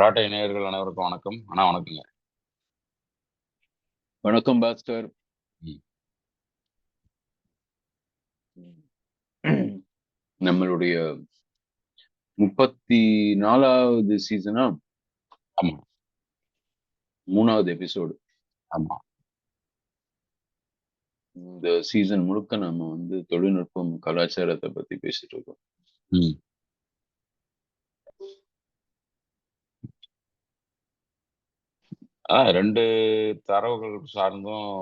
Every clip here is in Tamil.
ராட்டை நேயர்கள் அனைவருக்கும் வணக்கம். வணக்கங்க. வணக்கம் பாஸ்கர். நம்மளுடைய 34வது சீசனா? ஆமா. 3வது எபிசோடு. ஆமா. இந்த சீசன் முழுக்க நம்ம தொழில்நுட்பம், கலாச்சாரத்தை பத்தி பேசிட்டு இருக்கோம். ரெண்டு தரவுகள் சார்ந்தும்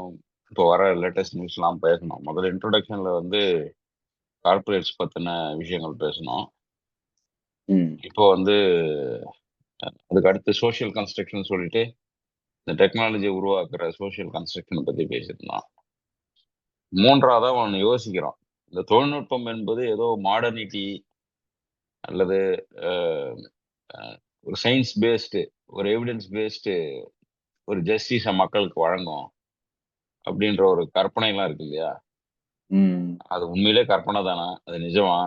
இப்போ வர லேட்டஸ்ட் நியூஸ்லாம் பேசணும். முதல்ல இன்ட்ரோடக்ஷன்ல கார்பரேட்ஸ் பத்தின விஷயங்கள் பேசணும். இப்போ அதுக்கு அடுத்து சோசியல் கன்ஸ்ட்ரக்ஷன் சொல்லிட்டு இந்த டெக்னாலஜியை உருவாக்குற சோசியல் கன்ஸ்ட்ரக்ஷனை பத்தி பேசியிருந்தோம். மூன்றாவதா ஒன்று யோசிக்கிறோம். இந்த தொழில்நுட்பம் என்பது ஏதோ மாடர்னிட்டி அல்லது ஒரு சயின்ஸ் பேஸ்டு, ஒரு எவிடன்ஸ் பேஸ்டு ஒரு ஜஸ்டிஸை மக்களுக்கு வழங்கும் அப்படின்ற ஒரு கற்பனை எல்லாம் இருக்கு இல்லையா? அது உண்மையிலே கற்பனை தானே? அது நிஜமா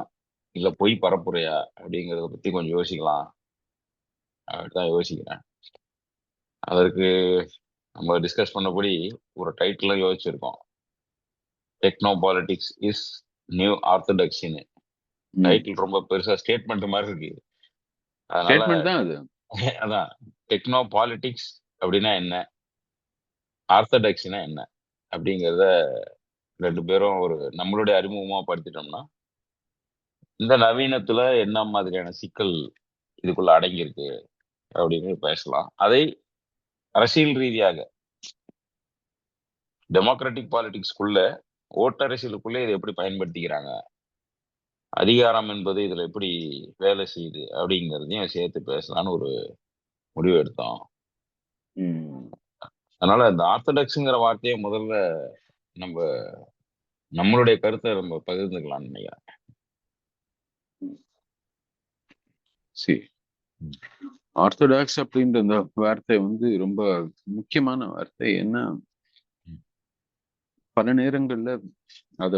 இல்ல பொய் பரப்புரையா அப்படிங்கிறத பத்தி கொஞ்சம் யோசிக்கலாம் அப்படிதான் யோசிக்கிறேன். அதற்கு நம்ம டிஸ்கஸ் பண்ணபடி ஒரு டைட்டில் யோசிச்சிருக்கோம். டெக்னோ பாலிடிக்ஸ் இஸ் நியூ ஆர்த்தடாக்ஸின்னு. டைட்டில் ரொம்ப பெருசா ஸ்டேட்மெண்ட் மாதிரி இருக்கு. அதனால அதான் டெக்னோ பாலிடிக்ஸ் அப்படின்னா என்ன, ஆர்த்தடாக்ஸினா என்ன அப்படிங்கிறத ரெண்டு பேரும் ஒரு நம்மளுடைய அறிமுகமா படுத்திட்டோம்னா இந்த நவீனத்துல என்ன மாதிரியான சிக்கல் இதுக்குள்ள அடங்கியிருக்கு அப்படின்னு பேசலாம். அதை அரசியல் ரீதியாக டெமோக்ராட்டிக் பாலிடிக்ஸ்குள்ள, ஓட்டரசியலுக்குள்ள இதை எப்படி பயன்படுத்திக்கிறாங்க, அதிகாரம் என்பது இதுல எப்படி வேலை செய்யுது அப்படிங்கிறதையும் சேர்த்து பேசலாம்னு ஒரு முடிவு எடுத்தோம். அதனால இந்த ஆர்த்தடாக்ஸுங்கிற வார்த்தையை முதல்ல நம்மளுடைய கருத்தை நம்ம பகிர்ந்துக்கலாம்னு நினைக்கிறேன். சரி, ஆர்த்தடாக்ஸ் அப்படின்ற அந்த வார்த்தை ரொம்ப முக்கியமான வார்த்தை. என்ன, பல நேரங்கள்ல அத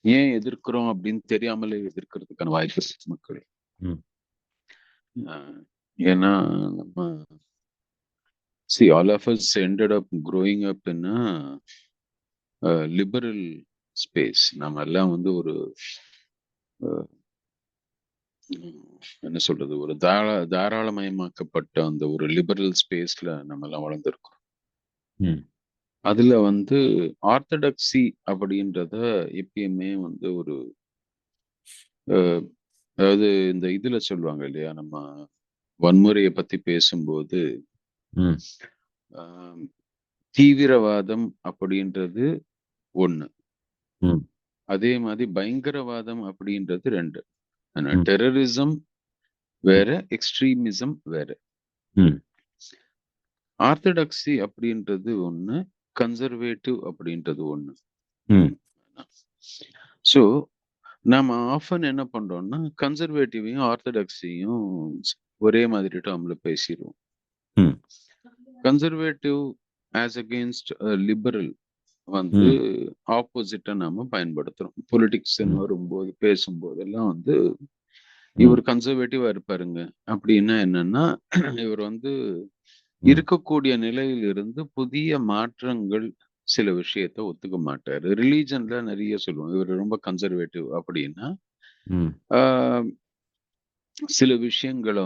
ஏன் எதிர்க்கிறோம் அப்படின்னு தெரியாமலே எதிர்க்கிறதுக்கான வாய்ப்பு மக்கள். ஏன்னா நம்ம all of us ended up growing up in a liberal space. நம்ம எல்லாம் ஒரு என்ன சொல்றது, ஒரு தாராளமயமாக்கப்பட்ட அந்த ஒரு லிபரல் ஸ்பேஸ்ல நம்ம எல்லாம் வளர்ந்துருக்கோம். அதுல ஆர்த்தடாக்சி அப்படின்றத எப்பயுமே ஒரு அதாவது இந்த இதுல சொல்லுவாங்க இல்லையா, நம்ம வன்முறையை பத்தி பேசும்போது தீவிரவாதம் அப்படின்றது ஒண்ணு, அதே மாதிரி பயங்கரவாதம் அப்படின்றது ரெண்டு. டெரரிசம் வேற, எக்ஸ்ட்ரீமிசம் வேற. ஆர்த்தடாக்சி அப்படின்றது ஒண்ணு, கன்சர்வேட்டிவ் அப்படின்றது ஒண்ணு. சோ நாம ஆஃபன் என்ன பண்றோம்னா, கன்சர்வேட்டிவையும் ஆர்த்தடாக்ஸையும் ஒரே மாதிரி டேர்ம்ல பேசிடுவோம். கன்சர்வேட்டிவ் ஆஸ் அகெயின்ஸ்ட் லிபரல் ஆப்போசிட்டா நாம பயன்படுத்துறோம். பொலிட்டிக்ஸ் வரும்போது பேசும்போதெல்லாம் இவர் கன்சர்வேட்டிவா இருப்பாருங்க. அப்படின்னா என்னன்னா, இவர் இருக்கக்கூடிய நிலையிலிருந்து புதிய மாற்றங்கள் சில விஷயத்த ஒத்துக்க மாட்டாரு. ரிலீஜன்ல நிறைய சொல்லுவோம், இவர் ரொம்ப கன்சர்வேட்டிவ் அப்படின்னா சில விஷயங்களை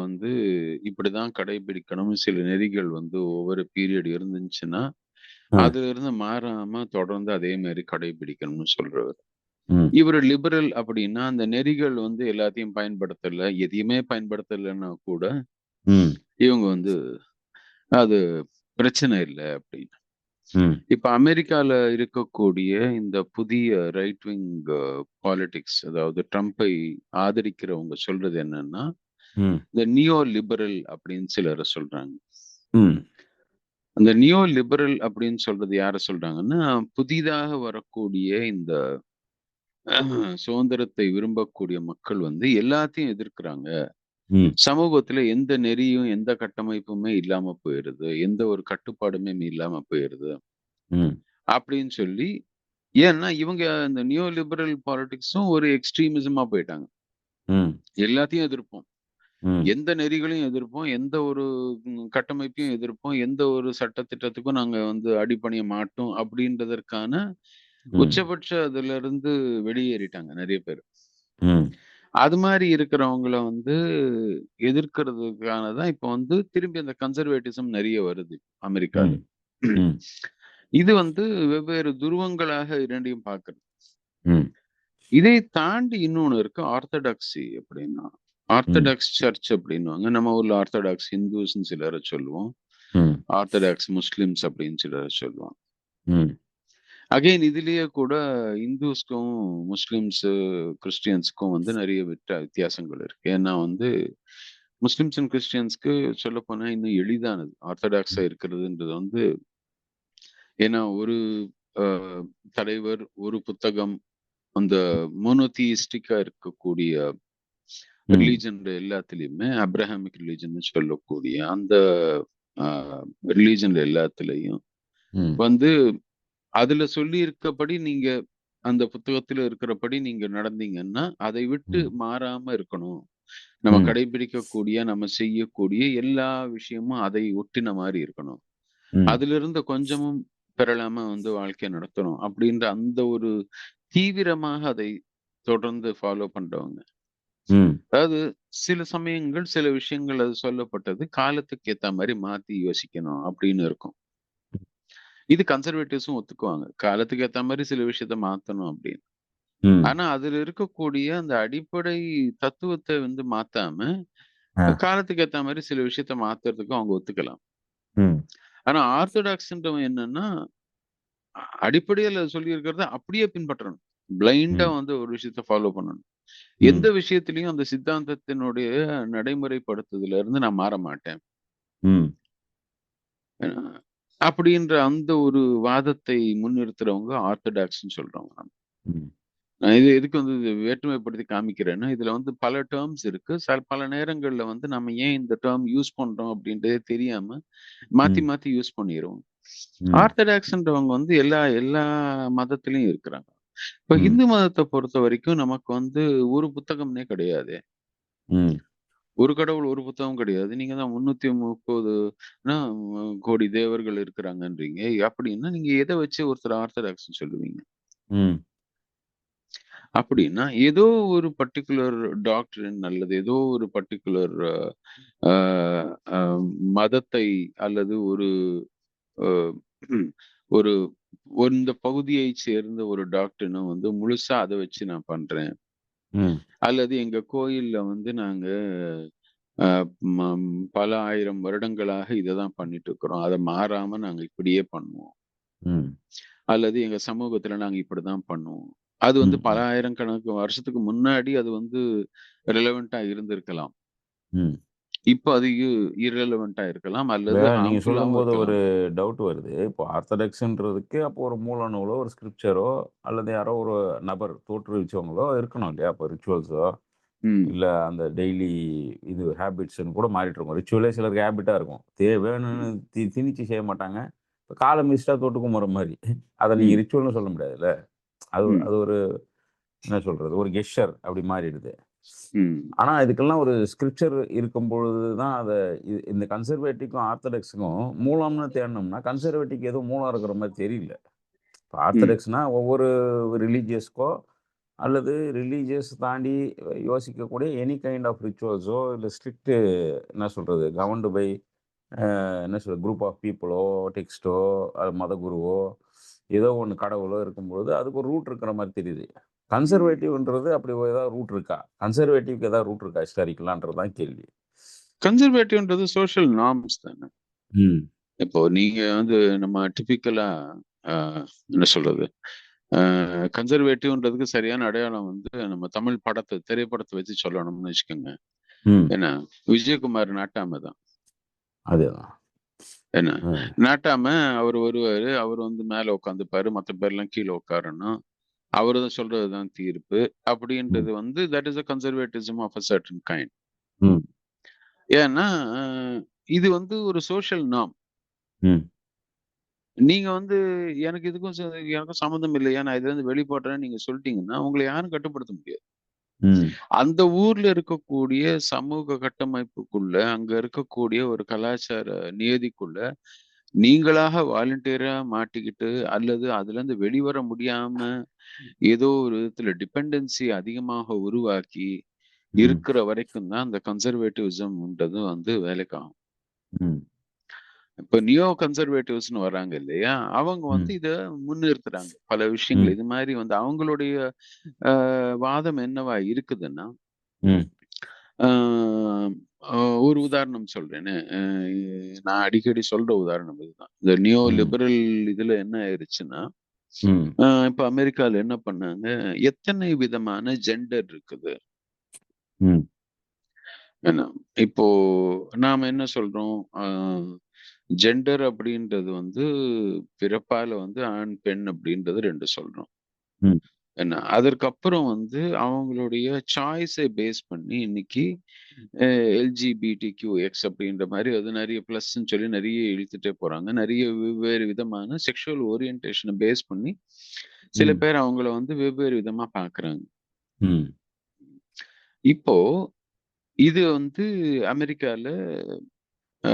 இப்படிதான் கடைபிடிக்கணும், சில நெறிகள் ஒவ்வொரு பீரியட் இருந்துச்சுன்னா அதுல இருந்து மாறாம தொடர்ந்து அதே மாதிரி கடைபிடிக்கணும்னு சொல்றவர். இவர் லிபரல் அப்படின்னா அந்த நெறிகள் எல்லாத்தையும் பயன்படுத்தல, எதையுமே பயன்படுத்தலைன்னா கூட இவங்க அது பிரச்சனை இல்லை அப்படின்னு. இப்ப அமெரிக்கால இருக்கக்கூடிய இந்த புதிய ரைட் விங் பாலிடிக்ஸ், அதாவது ட்ரம்பை ஆதரிக்கிறவங்க சொல்றது என்னன்னா, இந்த நியோ லிபரல் அப்படின்னு சிலரை சொல்றாங்க. அந்த நியோ லிபரல் அப்படின்னு சொல்றது யார சொல்றாங்கன்னா, புதிதாக வரக்கூடிய இந்த சுதந்திரத்தை விரும்பக்கூடிய மக்கள் எல்லாத்தையும் எதிர்க்கிறாங்க. சமூகத்துல எந்த நெறியும் எந்த கட்டமைப்புமே இல்லாம போயிருது, எந்த ஒரு கட்டுப்பாடுமே இல்லாம போயிருது அப்படின்னு சொல்லி. ஏன்னா இவங்க இந்த நியோ லிபரல் பாலிடிக்ஸும் ஒரு எக்ஸ்ட்ரீமிசமா போயிட்டாங்க. எல்லாத்தையும் எதிர்ப்போம், எந்த நெறிகளையும் எதிர்ப்போம், எந்த ஒரு கட்டமைப்பையும் எதிர்ப்போம், எந்த ஒரு சட்டத்திட்டத்துக்கும் நாங்க வந்து அடிபணிய மாட்டோம் அப்படின்றதற்கான உச்சபட்ச அதுல இருந்து வெளியேறிட்டாங்க நிறைய பேர். அது மாதிரி இருக்கிறவங்கள வந்து எதிர்க்கிறதுக்கான தான் இப்ப வந்து திரும்பி அந்த கன்சர்வேட்டிசம் நிறைய வருது அமெரிக்கால. இது வந்து வெவ்வேறு துருவங்களாக இரண்டையும் பார்க்கிறது. இதை தாண்டி இன்னொன்னு இருக்கு, ஆர்த்தடாக்ஸி அப்படின்னா. ஆர்த்தடாக்ஸ் சர்ச் அப்படின்னுவாங்க. நம்ம ஊர்ல ஆர்த்தடாக்ஸ் ஹிந்துஸ்ன்னு சிலரை சொல்லுவோம், ஆர்த்தடாக்ஸ் முஸ்லிம்ஸ் அப்படின்னு சிலரை சொல்லுவோம். அகைன் இதுலயே கூட இந்துஸ்க்கும் முஸ்லிம்ஸ் கிறிஸ்டியன்ஸ்க்கும் வந்து நிறைய வித்தியாசங்கள் இருக்கு. ஏன்னா வந்து முஸ்லிம்ஸ் அண்ட் கிறிஸ்டியன்ஸ்க்கு சொல்ல போனா இன்னும் எளிதானது ஆர்த்தடாக்ஸா இருக்கிறதுன்றது வந்து. ஏன்னா ஒரு தலைவர், ஒரு புத்தகம், அந்த மோனோதியிஸ்டிக்கா இருக்கக்கூடிய ரிலீஜன் எல்லாத்துலயுமே, அப்ரஹாமிக் ரிலீஜன் சொல்லக்கூடிய அந்த ரிலீஜன் எல்லாத்துலயும் வந்து அதுல சொல்லி இருக்கப்படி நீங்க அந்த புத்தகத்துல இருக்கிறபடி நீங்க நடந்தீங்கன்னா அதை விட்டு மாறாம இருக்கணும். நம்ம கடைபிடிக்கக்கூடிய, நம்ம செய்யக்கூடிய எல்லா விஷயமும் அதை ஒட்டின மாதிரி இருக்கணும். அதுல இருந்து கொஞ்சமும் பெறலாம வந்து வாழ்க்கையை நடத்தணும் அப்படின்ற அந்த ஒரு தீவிரமாக அதை தொடர்ந்து ஃபாலோ பண்றவங்க. அதாவது சில சமயங்கள் சில விஷயங்கள் அது சொல்லப்பட்டது காலத்துக்கு ஏத்த மாதிரி மாத்தி யோசிக்கணும் அப்படின்னு இருக்கும். இது கன்சர்வேட்டிவ்ஸும் ஒத்துக்குவாங்க, காலத்துக்கு ஏத்த மாதிரி சில விஷயத்த மாத்தணும் அப்படின்னு. ஆனா அதுல இருக்கக்கூடிய அந்த அடிப்படை தத்துவத்தை வந்து மாத்தாம காலத்துக்கு ஏத்த மாதிரி சில விஷயத்த மாத்துறதுக்கும் அவங்க ஒத்துக்கலாம். ஆனா ஆர்த்தடாக்ஸ்ன்றவன் என்னன்னா அடிப்படையில சொல்லி இருக்கிறத அப்படியே பின்பற்றணும், பிளைண்டா வந்து ஒரு விஷயத்த ஃபாலோ பண்ணணும். எந்த விஷயத்திலையும் அந்த சித்தாந்தத்தினுடைய நடைமுறைப்படுத்துதல இருந்து நான் மாற மாட்டேன் அப்படின்ற அந்த ஒரு வாதத்தை முன்னிறுத்துறவங்க ஆர்த்தடாக்ஸ்ன்னு சொல்றவங்க. நான் இது எதுக்கு வந்து வேற்றுமைப்படுத்தி காமிக்கிறேன்னா, இதுல வந்து பல டேர்ம்ஸ் இருக்கு. பல நேரங்கள்ல வந்து நம்ம ஏன் இந்த டேர்ம் யூஸ் பண்றோம் அப்படின்றதே தெரியாம மாத்தி மாத்தி யூஸ் பண்ணிடுவோம். ஆர்த்தடாக்ஸ்ன்றவங்க வந்து எல்லா எல்லா மதத்திலயும் இருக்கிறாங்க. இப்ப இந்து மதத்தை பொறுத்த வரைக்கும் நமக்கு வந்து ஒரு புத்தகம்னே கிடையாது, ஒரு கடவுள் ஒரு புத்தகம் கிடையாது. நீங்க தான் 330 கோடி தேவர்கள் இருக்கிறாங்கன்றீங்க. அப்படின்னா நீங்க எதை வச்சு ஒருத்தர் ஆர்த்தடாக்ஸ் சொல்லுவீங்க? அப்படின்னா ஏதோ ஒரு பர்டிகுலர் டாக்டரின் அல்லது ஏதோ ஒரு பர்டிகுலர் மதத்தை அல்லது ஒரு ஒரு இந்த பகுதியை சேர்ந்த ஒரு டாக்டர்னும் வந்து முழுசா அதை வச்சு நான் பண்றேன், அல்லது எங்க கோயில்ல வந்து நாங்க பல ஆயிரம் வருடங்களாக இதைதான் பண்ணிட்டு இருக்கிறோம், அதை மாறாம நாங்க இப்படியே பண்ணுவோம், அல்லது எங்க சமூகத்துல நாங்க இப்படிதான் பண்ணுவோம். அது வந்து பல ஆயிரக்கணக்கு வருஷத்துக்கு முன்னாடி அது வந்து ரெலவெண்டா இருந்திருக்கலாம், இப்போ அது இரலவெண்டா இருக்கலாம், அல்லது நீங்க சொல்லும் போது ஒரு டவுட் வருது. இப்போ ஆர்த்தடாக்ஸ்ன்றதுக்கு அப்போ ஒரு மூல நூலோ ஒரு ஸ்கிரிப்சரோ அல்லது யாரோ ஒரு நபர் தோற்றுவிச்சவங்களோ இருக்கணும் இல்லையா? இப்போ ரிச்சுவல்ஸோ இல்ல அந்த டெய்லி இது ஹேபிட்ஸ்ன்னு கூட மாறிட்டு இருக்கும். ரிச்சுவலே சிலருக்கு ஹேபிட்டா இருக்கும், வேணும்னு திணிச்சு செய்ய மாட்டாங்க. இப்போ காலம் மிஸ்டா தொட்டு கும்புற மாதிரி அதை நீங்க ரிச்சுவல்னு சொல்ல முடியாதுல்ல. அது அது ஒரு என்ன சொல்றது, ஒரு கெஸ்டர் அப்படி மாறிடுது. ஆனா இதுக்கெல்லாம் ஒரு ஸ்கிரிப்சர் இருக்கும் பொழுதுதான் அதை இந்த கன்சர்வேட்டிவ்க்கும் ஆர்த்தடாக்ஸுக்கும் மூலம்னு தேடணும்னா கன்சர்வேட்டிவ்க்கு எதுவும் மூலம் இருக்கிற மாதிரி தெரியல. இப்போ ஆர்த்தடாக்ஸ்னா ஒவ்வொரு ரிலீஜியஸ்க்கோ அல்லது ரிலீஜியஸ் தாண்டி யோசிக்கக்கூடிய எனி கைண்ட் ஆஃப் ரிச்சுவல்ஸோ இல்லை ஸ்ட்ரிக்ட் என்ன சொல்றது கவர்ன்டு பை என்ன சொல்றது குரூப் ஆஃப் பீப்புளோ டெக்ஸ்டோ மத குருவோ ஏதோ ஒன்று கடவுளோ இருக்கும்பொழுது அதுக்கு ஒரு ரூட் இருக்கிற மாதிரி தெரியுது. கன்சர்வேட்டிவ்ன்றது அப்படி ஏதாவது ரூட் இருக்கா? கன்சர்வேட்டிவ்க்கு ஏதாவது ரூட் இருக்கா ஹிஸ்டாரிக்கலான்றதுதான் கேள்வி. கன்சர்வேட்டிவ்ன்றது சோஷியல் நார்ம்ஸ் தானே. இப்போ நீங்க வந்து நம்ம டிபிக்கலா என்ன சொல்றது கன்சர்வேட்டிவ்ன்றதுக்கு சரியான அடையாளம் வந்து நம்ம தமிழ் திரைப்படத்தை வச்சு சொல்லணும்னு வச்சுக்கோங்க. ஏன்னா விஜயகுமார் நாட்டாம தான். அதேதான். என்ன நாட்டாம அவர் வருவாரு, அவர் வந்து மேல உட்காந்துப்பாரு, மற்ற பேர்லாம் கீழே உட்காரணும், அவரு தான் சொல்றதுதான் தீர்ப்பு அப்படின்றது வந்து that is a conservatism of a certain kind. ஏன்னா இது வந்து ஒரு சோஷியல் நார்ம். நீங்க வந்து எனக்கும் சம்மந்தம் இல்லையா, நான் இதுல இருந்து வெளிப்படுறேன்னு நீங்க சொல்லிட்டீங்கன்னா உங்களை யாரும் கட்டுப்படுத்த முடியாது. ம். அந்த ஊர்ல இருக்கக்கூடிய சமூக கட்டமைப்புக்குள்ள, அங்க இருக்கக்கூடிய ஒரு கலாச்சார நியதிக்குள்ள நீங்களாக வாலண்டியரா மாட்டிக்கிட்டு, அல்லது அதுலருந்து வெளிவர முடியாம, ஏதோ ஒரு விதத்துல டிபெண்டன்சி அதிகமாக உருவாக்கி ம். இருக்கிற வரைக்கும் தான் அந்த கன்சர்வேட்டிவிசம்ன்றது வந்து வேலைக்காகும். ம். இப்ப நியோ கன்சர்வேட்டிவ்ஸ்ன்னு வர்றாங்க இல்லையா? அவங்க ம். வந்து இத முன்னிறுத்துறாங்க. பல விஷயங்கள். ம். இது மாரி வந்து அவங்களுடைய அ வாதம் என்னவா இருக்குதுன்னா, ம். ஆ அ ஒரு உதாரணம் சொல்றேனே. நான் அடிக்கடி சொல்ற உதாரணம் இதுதான். இந்த நியோ ம். லிபரல் இதுல என்ன ஆயிருச்சுன்னா, ம். இப்ப அமெரிக்கால என்ன பண்ணாங்க, எத்தனை விதமான ஜெண்டர் இருக்குது. ம். என்ன இப்போ நாம என்ன சொல்றோம்? ஜெண்டர் அப்படின்றது வந்து பிறப்பால வந்து ஆண், பெண் அப்படின்றது 2 சொல்றோம். ம். என்ன அதற்கப்புறம் வந்து அவங்களுடைய சாய்ஸை பேஸ் பண்ணி இன்னைக்கு எல்ஜிபிடிக்யூஎக்ஸ் அப்படின்ற மாதிரி அது நிறைய பிளஸ்ன்னு சொல்லி நிறைய இழுத்துட்டே போறாங்க. நிறைய வெவ்வேறு விதமான செக்ஷுவல் ஓரியன்டேஷனை பேஸ் பண்ணி சில ம். பேர் அவங்கள வந்து வெவ்வேறு விதமா பார்க்கறாங்க. ம். இப்போ இது வந்து அமெரிக்கால அ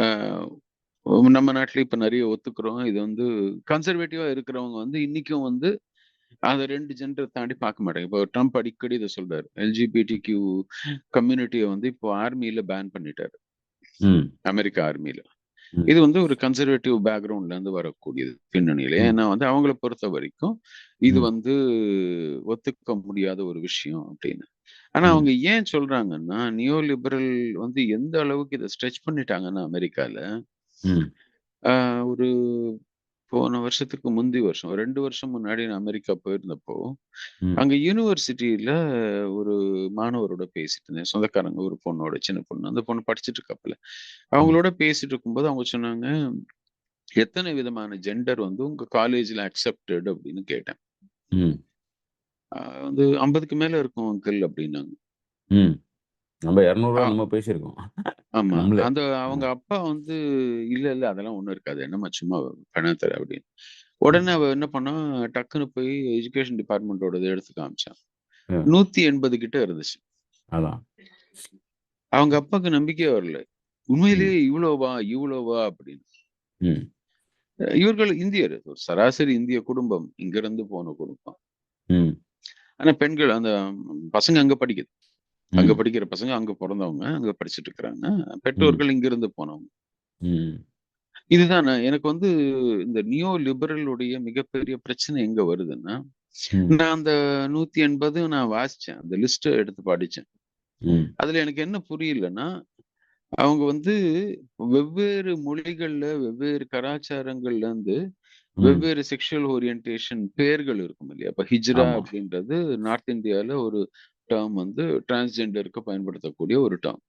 நம்ம நாட்டுல இப்ப நிறைய ஒத்துக்கிறோம். இது வந்து கன்சர்வேட்டிவா இருக்கிறவங்க வந்து இன்னைக்கும் வந்து அத 2 ஜெண்டர் தாண்டி பார்க்க மாட்டாங்க. இப்போ ட்ரம்ப் அடிக்கடி இத சொல்றாரு. எல்ஜிபிடிக்யூ கம்யூனிட்டிய வந்து இப்போ ஆர்மில பேன் பண்ணிட்டாரு. ம். அமெரிக்கா ஆர்மில. ம். இது வந்து ஒரு கன்சர்வேட்டிவ் பேக்ரவுண்ட்ல இருந்து வரக்கூடியது பின்னணியில. ம். ஏன்னா வந்து அவங்கள பொறுத்தவரைக்கும் இது ம். வந்து ஒத்துக்க முடியாத ஒரு விஷயம் அப்படின்னு. ஆனா ம். அவங்க ஏன் சொல்றாங்கன்னா, நியோ லிபரல் வந்து எந்த அளவுக்கு இத ஸ்ட்ரெச் பண்ணிட்டாங்கன்னா அமெரிக்கால, ம். ஆ ஒரு போன வருஷத்துக்கு முந்தி வருஷம் 2 வருஷம் முன்னாடி நான் அமெரிக்கா போயிருந்தப்போ, ம். அங்க யுனிவர்சிட்டில ஒரு மாணவரோட பேசிட்டு இருந்தேன். சொந்தக்காரங்க ஒரு பொண்ணோட, சின்ன பொண்ணு. அந்த பொண்ணு படிச்சுட்டு இருக்காப்புல. ம். அவங்களோட பேசிட்டு இருக்கும்போது அவங்க சொன்னாங்க, "எத்தனை விதமான ஜெண்டர் வந்து உங்க காலேஜ்ல அக்செப்டட்?" அப்படின்னு கேட்டேன். ம். வந்து 50க்கு மேல இருக்கும் அங்கிள் அப்படின்னாங்க. ம். நம்ம 200 அ நம்ம பேசியிருக்கோம். ஆமா. நம்மளே. அவங்க ம். அப்பா வந்து, "இல்ல, இல்ல அதெல்லாம் ஒண்ணும் இருக்காது. என்னம்மா சும்மா பெணாத்தர" அப்படின்னு. ம். உடனே அவ என்ன பண்ணா, டக்குனு போய் எஜுகேஷன் டிபார்ட்மெண்டோடத எடுத்து காமிச்சா. ம். 180 கிட்ட இருந்துச்சு. அதான். அவங்க அப்பாக்கு நம்பிக்கையே வரல. ம். "உண்மையிலேயே இவ்வளவா? இவ்வளவா?" அப்படின்னு. ம். இவர்கள் இந்தியர். ஒரு சராசரி இந்திய குடும்பம். இங்கிருந்து போன குடும்பம். ம். ஆனா பெண்கள் அந்த பசங்க அங்க படிக்குது. அங்க ம். படிக்கிற பசங்க அங்க பொறந்தவங்க. அங்க படிச்சுட்டு இருக்கிறாங்க. ம். பெற்றோர்கள் இங்கிருந்து போனவங்க. ம். இதுதான் எனக்கு வந்து இந்த நியோ லிபரல் உடைய மிகப்பெரிய பிரச்சனை எங்க வருதுன்னா, ம். நான் அந்த 180 நான் வாசிச்சேன். அந்த லிஸ்ட்ட எடுத்து படிச்சேன். ம். அதுல எனக்கு என்ன புரியலன்னா, அவங்க வந்து வெவ்வேறு மொழிகள்ல, வெவ்வேறு கலாச்சாரங்கள்ல இருந்து ம். வெவ்வேறு செக்ஷுவல் ஓரியன்டேஷன் பேர்கள் இருக்கும் இல்லையா? இப்ப ஹிஜ்ரா ஆமா. அப்படின்றது நார்த் இந்தியால ஒரு டெர்ம் வந்து டிரான்ஸ்ஜெண்டருக்கு பயன்படுத்தக்கூடிய ஒரு டெர்ம்.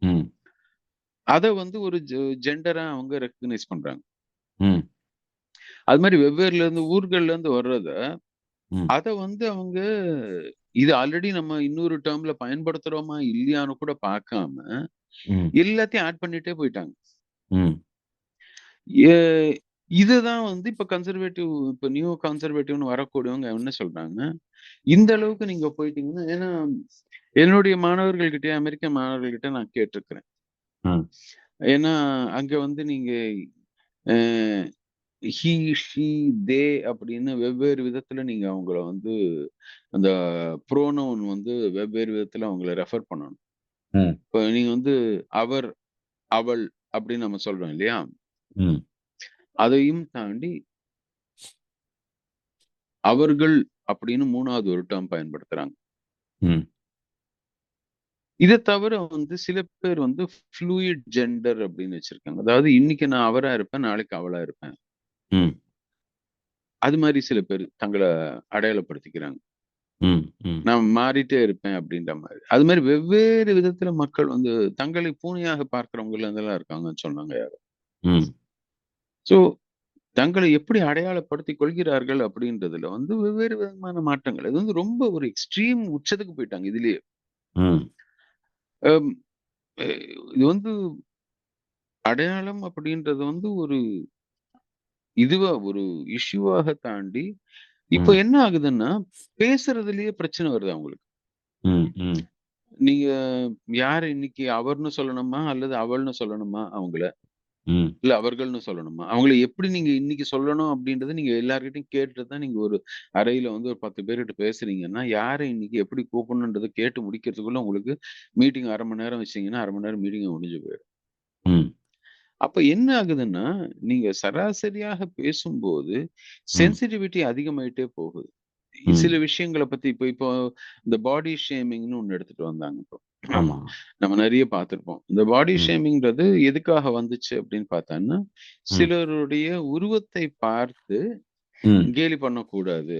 ம். அத வந்து ஒரு ஜெண்டரா அவங்க ரெகக்னைஸ் பண்றாங்க. ம். அது மாரி வெவ்வேறுல இருந்து ஊர்கள்ல இருந்து வர்றத, ம். அத வந்து அவங்க இது ஆல்ரெடி நம்ம இன்னொரு டெர்ம்ல பயன்படுத்துறோமா இல்லையான்னு கூட பார்க்காம, ம். எல்லாத்தையும் ஆட் பண்ணிட்டே போயிட்டாங்க. ம். எ இதுதான் வந்து இப்ப கன்சர்வேட்டிவ் இப்ப நியூ கன்சர்வேட்டிவ்ன்னு வரக்கூடியவங்க என்ன சொல்றாங்க, இந்த அளவுக்கு நீங்க போயிட்டீங்கன்னா ஏன்னா என்னுடைய மாணவர்கள்கிட்டயே அமெரிக்க மாணவர்கள்கிட்ட நான் கேட்டுருக்கிறேன். ம். ஏன்னா அங்க வந்து நீங்க அ ஹி, ஷி, தே அப்படின்னு வெவ்வேறு விதத்துல நீங்க அவங்கள வந்து அந்த ப்ரோனவுன் வந்து வெவ்வேறு விதத்துல அவங்கள ரெஃபர் பண்ணணும். ம். இப்ப நீங்க வந்து அவர், அவள் அப்படின்னு நம்ம சொல்றோம் இல்லையா? ம். அதையும் தாண்டி அவர்கள் அப்படின்னு 3வது ஒரு டெர்ம் பயன்படுத்துறாங்க. ம். இத தவிர வந்து சில பேர் வந்து ஃப்ளூயிட் ஜெண்டர் அப்படின்னு வச்சிருக்காங்க. அதாவது இன்னைக்கு நான் அவரா இருப்பேன், நாளைக்கு அவளா இருப்பேன். ம். அது மாரி சில பேர் தங்கள அடையாளப்படுத்திக்கிறாங்க. ம். ம். நான் மாறிட்டே இருப்பேன் அப்படின்ற மாரி. அது மாரி வெவ்வேறு விதத்துல மக்கள் வந்து தங்களை பூனையாக பார்க்கிறவங்கலாம் இதெல்லாம் இருக்காங்கன்னு சொன்னாங்க யாரோ. ம். ஸோ தங்களை எப்படி அடையாளப்படுத்திக் கொள்கிறார்கள் அப்படின்றதுல வந்து வெவ்வேறு விதமான மாற்றங்கள். இது வந்து ரொம்ப ஒரு எக்ஸ்ட்ரீம் உச்சத்துக்கு போயிட்டாங்க இதுலயே. ம். அம் அ இது வந்து அடையாளம் அப்படின்றது வந்து ஒரு இதுவா ஒரு இஷ்யூவாக தாண்டி, இப்ப ம். என்ன ஆகுதுன்னா, பேசுறதுலயே பிரச்சனை வருது அவங்களுக்கு. நீங்க யாரு இன்னைக்கு அவர்ன்னு சொல்லணுமா? அல்லது அவள்ன்னு சொல்லணுமா அவங்கள? இல்ல அவர்கள்ன்னு சொல்லணுமா? அவங்கள எப்படி நீங்க இன்னைக்கு சொல்லணும் அப்படின்றத நீங்க எல்லார்கிட்டயும் கேட்டுட்டு தான் நீங்க ஒரு அறையில வந்து ஒரு 10 பேர்கிட்ட பேசுறீங்கன்னா, யார இன்னைக்கு எப்படி கூப்பிடணுன்றத கேட்டு முடிக்கிறதுக்குள்ள உங்களுக்கு மீட்டிங் 1/2 மணி நேரம் வச்சீங்கன்னா, 1/2 மணி நேரம் மீட்டிங் முடிஞ்சு போயிடும். அப்ப என்ன ஆகுதுன்னா, நீங்க சராசரியாக பேசும்போது சென்சிட்டிவிட்டி அதிகமாயிட்டே போகுது. சில விஷயங்கள பத்தி இப்போ இந்த பாடி ஷேமிங்ன்னு ஒண்ணு எடுத்துட்டு வந்தாங்க இப்போ. ஆமா. நம்ம நெறைய பார்த்திருப்போம். இந்த பாடி ஷேமிங்ன்றது எதுக்காக வந்துச்சு அப்படின்னு பார்த்தோம்னா, சிலருடைய உருவத்தை பார்த்து கேலி பண்ணக்கூடாது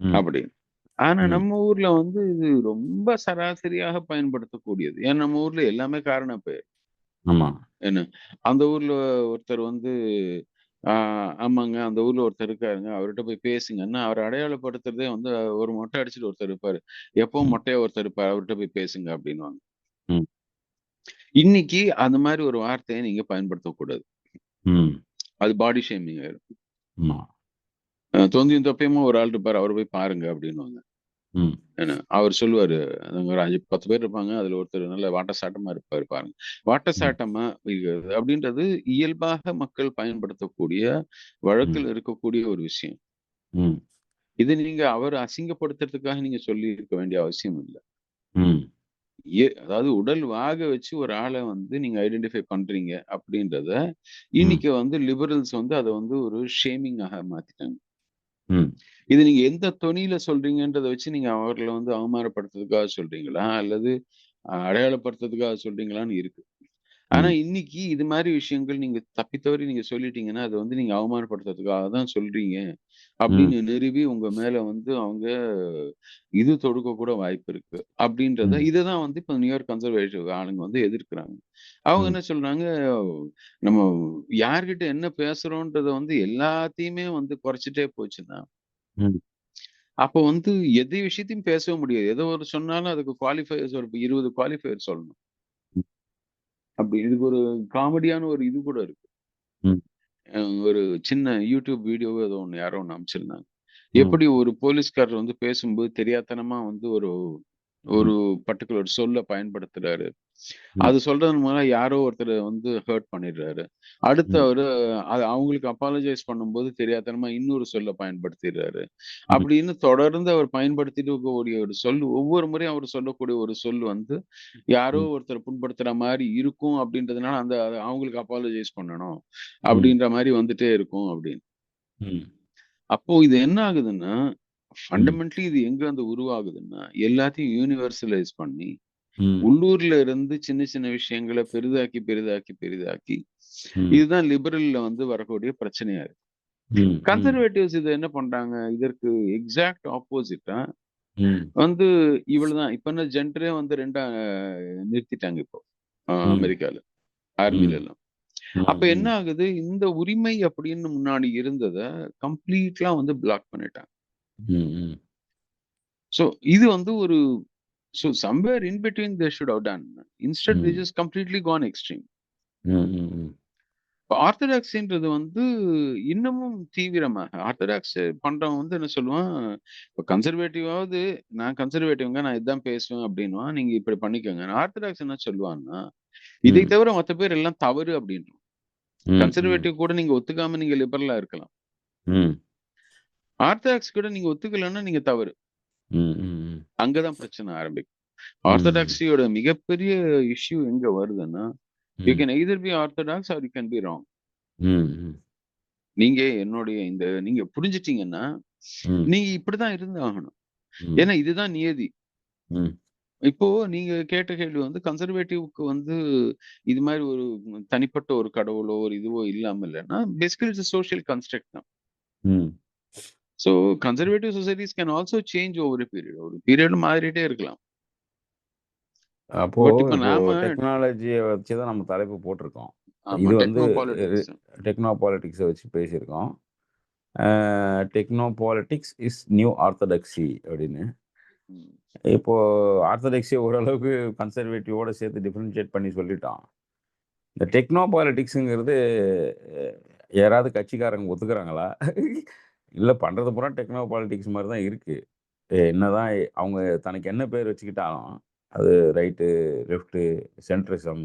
அப்படின்னு. ஆனா நம்ம ஊர்ல வந்து இது ரொம்ப சராசரியாக பயன்படுத்தக்கூடியது. ஏன்னா நம்ம ஊர்ல எல்லாமே காரண பெயர். ஆமா. என்ன அந்த ஊர்ல ஒருத்தர் வந்து ஆமாங்க. அந்த ஊர்ல ஒருத்தர் இருக்காருங்க. அவர்ட்ட போய் பேசுங்கன்னா, அவர அடையாளப்படுத்துறதே வந்து ஒரு மொட்டை அடிச்சுட்டு ஒருத்தர் இருப்பாரு. எப்பவும் மொட்டையா ஒருத்தர் இருப்பாரு. அவர்ட்ட போய் பேசுங்க அப்டின்னுவாங்க. இன்னைக்கு அந்த மாரி ஒரு வார்த்தைய நீங்க பயன்படுத்தக்கூடாது. அது பாடி ஷேமிங் ஆயிரும். ஆமா. தொந்தியும் தொப்பையுமா ஒரு ஆள் இருப்பாரு. அவர போய் பாருங்க அப்டின்னுவாங்க. என்ன அவர் சொல்லுவாரு. ஒரு 5, 10 பேர் இருப்பாங்க. அதுல ஒருத்தர் நல்ல வாட்டசாட்டமா இருப்பாரு பாருங்க. வாட்டசாட்டமா இருக்கிறது அப்படின்றது இயல்பாக மக்கள் பயன்படுத்தக்கூடிய வழக்கில் இருக்கக்கூடிய ஒரு விஷயம். இது நீங்க அவர் அசிங்கப்படுத்துறதுக்காக நீங்க சொல்லி இருக்க வேண்டிய அவசியம் இல்ல. அதாவது உடல் வாக வச்சு ஒரு ஆள வந்து நீங்க ஐடென்டிஃபை பண்றீங்க அப்படின்றத இன்னைக்கு வந்து லிபரல்ஸ் வந்து அத வந்து ஒரு ஷேமிங்காக மாத்திட்டாங்க. இது நீங்க எந்த தொனியில சொல்றீங்கன்றத வச்சு நீங்க அவர்கள வந்து அவமானப்படுத்துறதுக்காக சொல்றீங்களா? அல்லது அடையாளப்படுத்துறதுக்காக சொல்றீங்களான்னு இருக்கு. ஆனா இன்னைக்கு இது மாரி விஷயங்கள் நீங்க தப்பி தவறி நீங்க சொல்லிட்டீங்கன்னா, அத வந்து நீங்க அவமானப்படுத்துறதுக்காக தான் சொல்றீங்க. அப்படின்னு நிறுவி உங்க மேல வந்து அவங்க இது தொடுக்க கூட வாய்ப்பு இருக்கு. அப்படின்றத இததான் வந்து இப்ப நியூயார்க் கன்சர்வேட்டிவ் ஆளுங்க வந்து எதிர்க்கிறாங்க. அவங்க என்ன சொல்றாங்க, நம்ம யார்கிட்ட என்ன பேசுறோம்ன்றத வந்து எல்லாத்தையுமே வந்து குறைச்சுட்டே போச்சுன்னா, அப்போ வந்து எந்த விஷயத்தையும் பேசவே முடியாது. ஏதோ ஒரு சொன்னாலும் அதுக்கு குவாலிஃபயர்ஸ் ஒரு 20 குவாலிஃபயர் சொல்லணும். அப்படி இதுக்கு ஒரு காமெடியான ஒரு இது கூட இருக்கு. ஒரு சின்ன யூடியூப் வீடியோவோ ஏதோ ஒண்ணு யாரோ ஒண்ணு அனுப்பிச்சிருந்தாங்க. எப்படி ஒரு போலீஸ்காரர் வந்து பேசும்போது தெரியாத்தனமா வந்து ஒரு ஒரு பர்ட்டிகுலர் சொல்ல பயன்படுத்துறாரு. அது சொல்றதன் மூலம் யாரோ ஒருத்தர் வந்து ஹர்ட் பண்ணிடுறாரு. அடுத்து அவரு அவங்களுக்கு அப்பாலஜைஸ் பண்ணும்போது தெரியாத்தனமா இன்னொரு சொல்ல பயன்படுத்திடுறாரு. அப்படின்னு தொடர்ந்து அவர் பயன்படுத்திட்டு இருக்கக்கூடிய ஒரு சொல் ஒவ்வொரு முறையும் அவர் சொல்லக்கூடிய ஒரு சொல் வந்து யாரோ ஒருத்தர் புண்படுத்துற மாரி இருக்கும் அப்படின்றதுனால அந்த அவங்களுக்கு அப்பாலஜைஸ் பண்ணணும் அப்படின்ற மாரி வந்துட்டே இருக்கும் அப்படின்னு. அப்போ இது என்ன ஆகுதுன்னா, ஃபண்டமெண்டலி இது எங்க வந்து உருவாகுதுன்னா, எல்லாத்தையும் யூனிவர்சலைஸ் பண்ணி, உள்ளூர்ல இருந்து சின்ன சின்ன விஷயங்கள பெரிதாக்கி, பெரிதாக்கி, பெரிதாக்கி, இதுதான் லிபரல்ல வந்து வரக்கூடிய பிரச்சனையா இருக்கு. கன்சர்வேட்டிவ்ஸ் இத என்ன பண்றாங்க? இதற்கு எக்ஸாக்ட் ஆப்போசிட்டா வந்து இவ்வளவுதான். இப்ப என்ன ஜெண்டரே வந்து 2ஆ நிறுத்திட்டாங்க இப்போ. அமெரிக்கால, ஆர்மில எல்லாம். அப்ப என்ன ஆகுது? இந்த உரிமை அப்படின்னு முன்னாடி இருந்தத கம்ப்ளீட்லா வந்து பிளாக் பண்ணிட்டாங்க. சோ இது வந்து ஒரு somewhere in between they should have done. Instead they just completely gone extreme. ஆர்த்தடாக்ஸ்ன்றது வந்து இன்னமும் தீவிரமாக ஆர்த்தடாக்ஸ் பண்றவன் வந்து என்ன சொல்லுவான், இப்ப கன்சர்வேட்டிவாவது நான் கன்சர்வேட்டிவ்ங்க நான் இதான் பேசுவேன் அப்படின்னுவான். நீங்க இப்படி பண்ணிக்கோங்க. ஆர்த்தடாக்ஸ் என்ன சொல்லுவான்னா, இதை தவிர மத்த பேர் எல்லாம் தவறு அப்படின்றான். கன்சர்வேட்டிவ் கூட நீங்க ஒத்துக்காம நீங்க லிபரலா இருக்கலாம். ஆர்த்தடாக்ஸ் கூட நீங்க ஒத்துக்கலன்னா நீங்க தவறு. அங்கதான் பிரச்சனை ஆரம்பிக்கும். ஆர்த்தடாக்ஸியோட மிகப்பெரிய இஷ்யூ எங்க வருதுன்னா, you can either be orthodox or you can be wrong. நீங்க என்னுடைய இந்த நீங்க புரிஞ்சிட்டீங்கன்னா, நீங்க இப்படிதான் இருந்து ஆகணும். ஏன்னா இதுதான் நியதி. இப்போ நீங்க கேட்ட கேள்வி வந்து கன்சர்வேட்டிவ்க்கு வந்து இது மாதிரி ஒரு தனிப்பட்ட ஒரு கடவுளோ ஒரு இதுவோ இல்லாம இல்லைன்னா பேசிக்கலி இட்ஸ் சோஷியல் கன்ஸ்ட்ரக்ட் தான். So conservative societies can also change over period. ஒரு பீரியட் மாறிட்டே இருக்கலாம். அப்போ டெக்னாலஜியை வச்சு தான் நம்ம தலைப்பு போட்டிருக்கோம். இது வந்து டெக்னோ பாலிட்டிக்ஸை வச்சு பேசியிருக்கோம். Techno politics is new orthodoxy அப்படின்னு. இப்போ ஆர்த்தடாக்ஸி ஓரளவுக்கு கன்சர்வேட்டிவோட சேர்த்து டிஃபரன்ஷியேட் பண்ணி சொல்லிட்டான். இந்த டெக்னோ பாலிட்டிக்ஸுங்கிறது யாராவது கட்சிக்காரங்க ஒத்துக்கிறாங்களா? இல்லை, பண்ணுறது பூரா டெக்னோ பாலிட்டிக்ஸ் மாதிரி தான் இருக்குது. என்னதான் அவங்க தனக்கு என்ன பேர் வச்சுக்கிட்டாலும், அது ரைட்டு, லெஃப்ட்டு, சென்ட்ரிசம்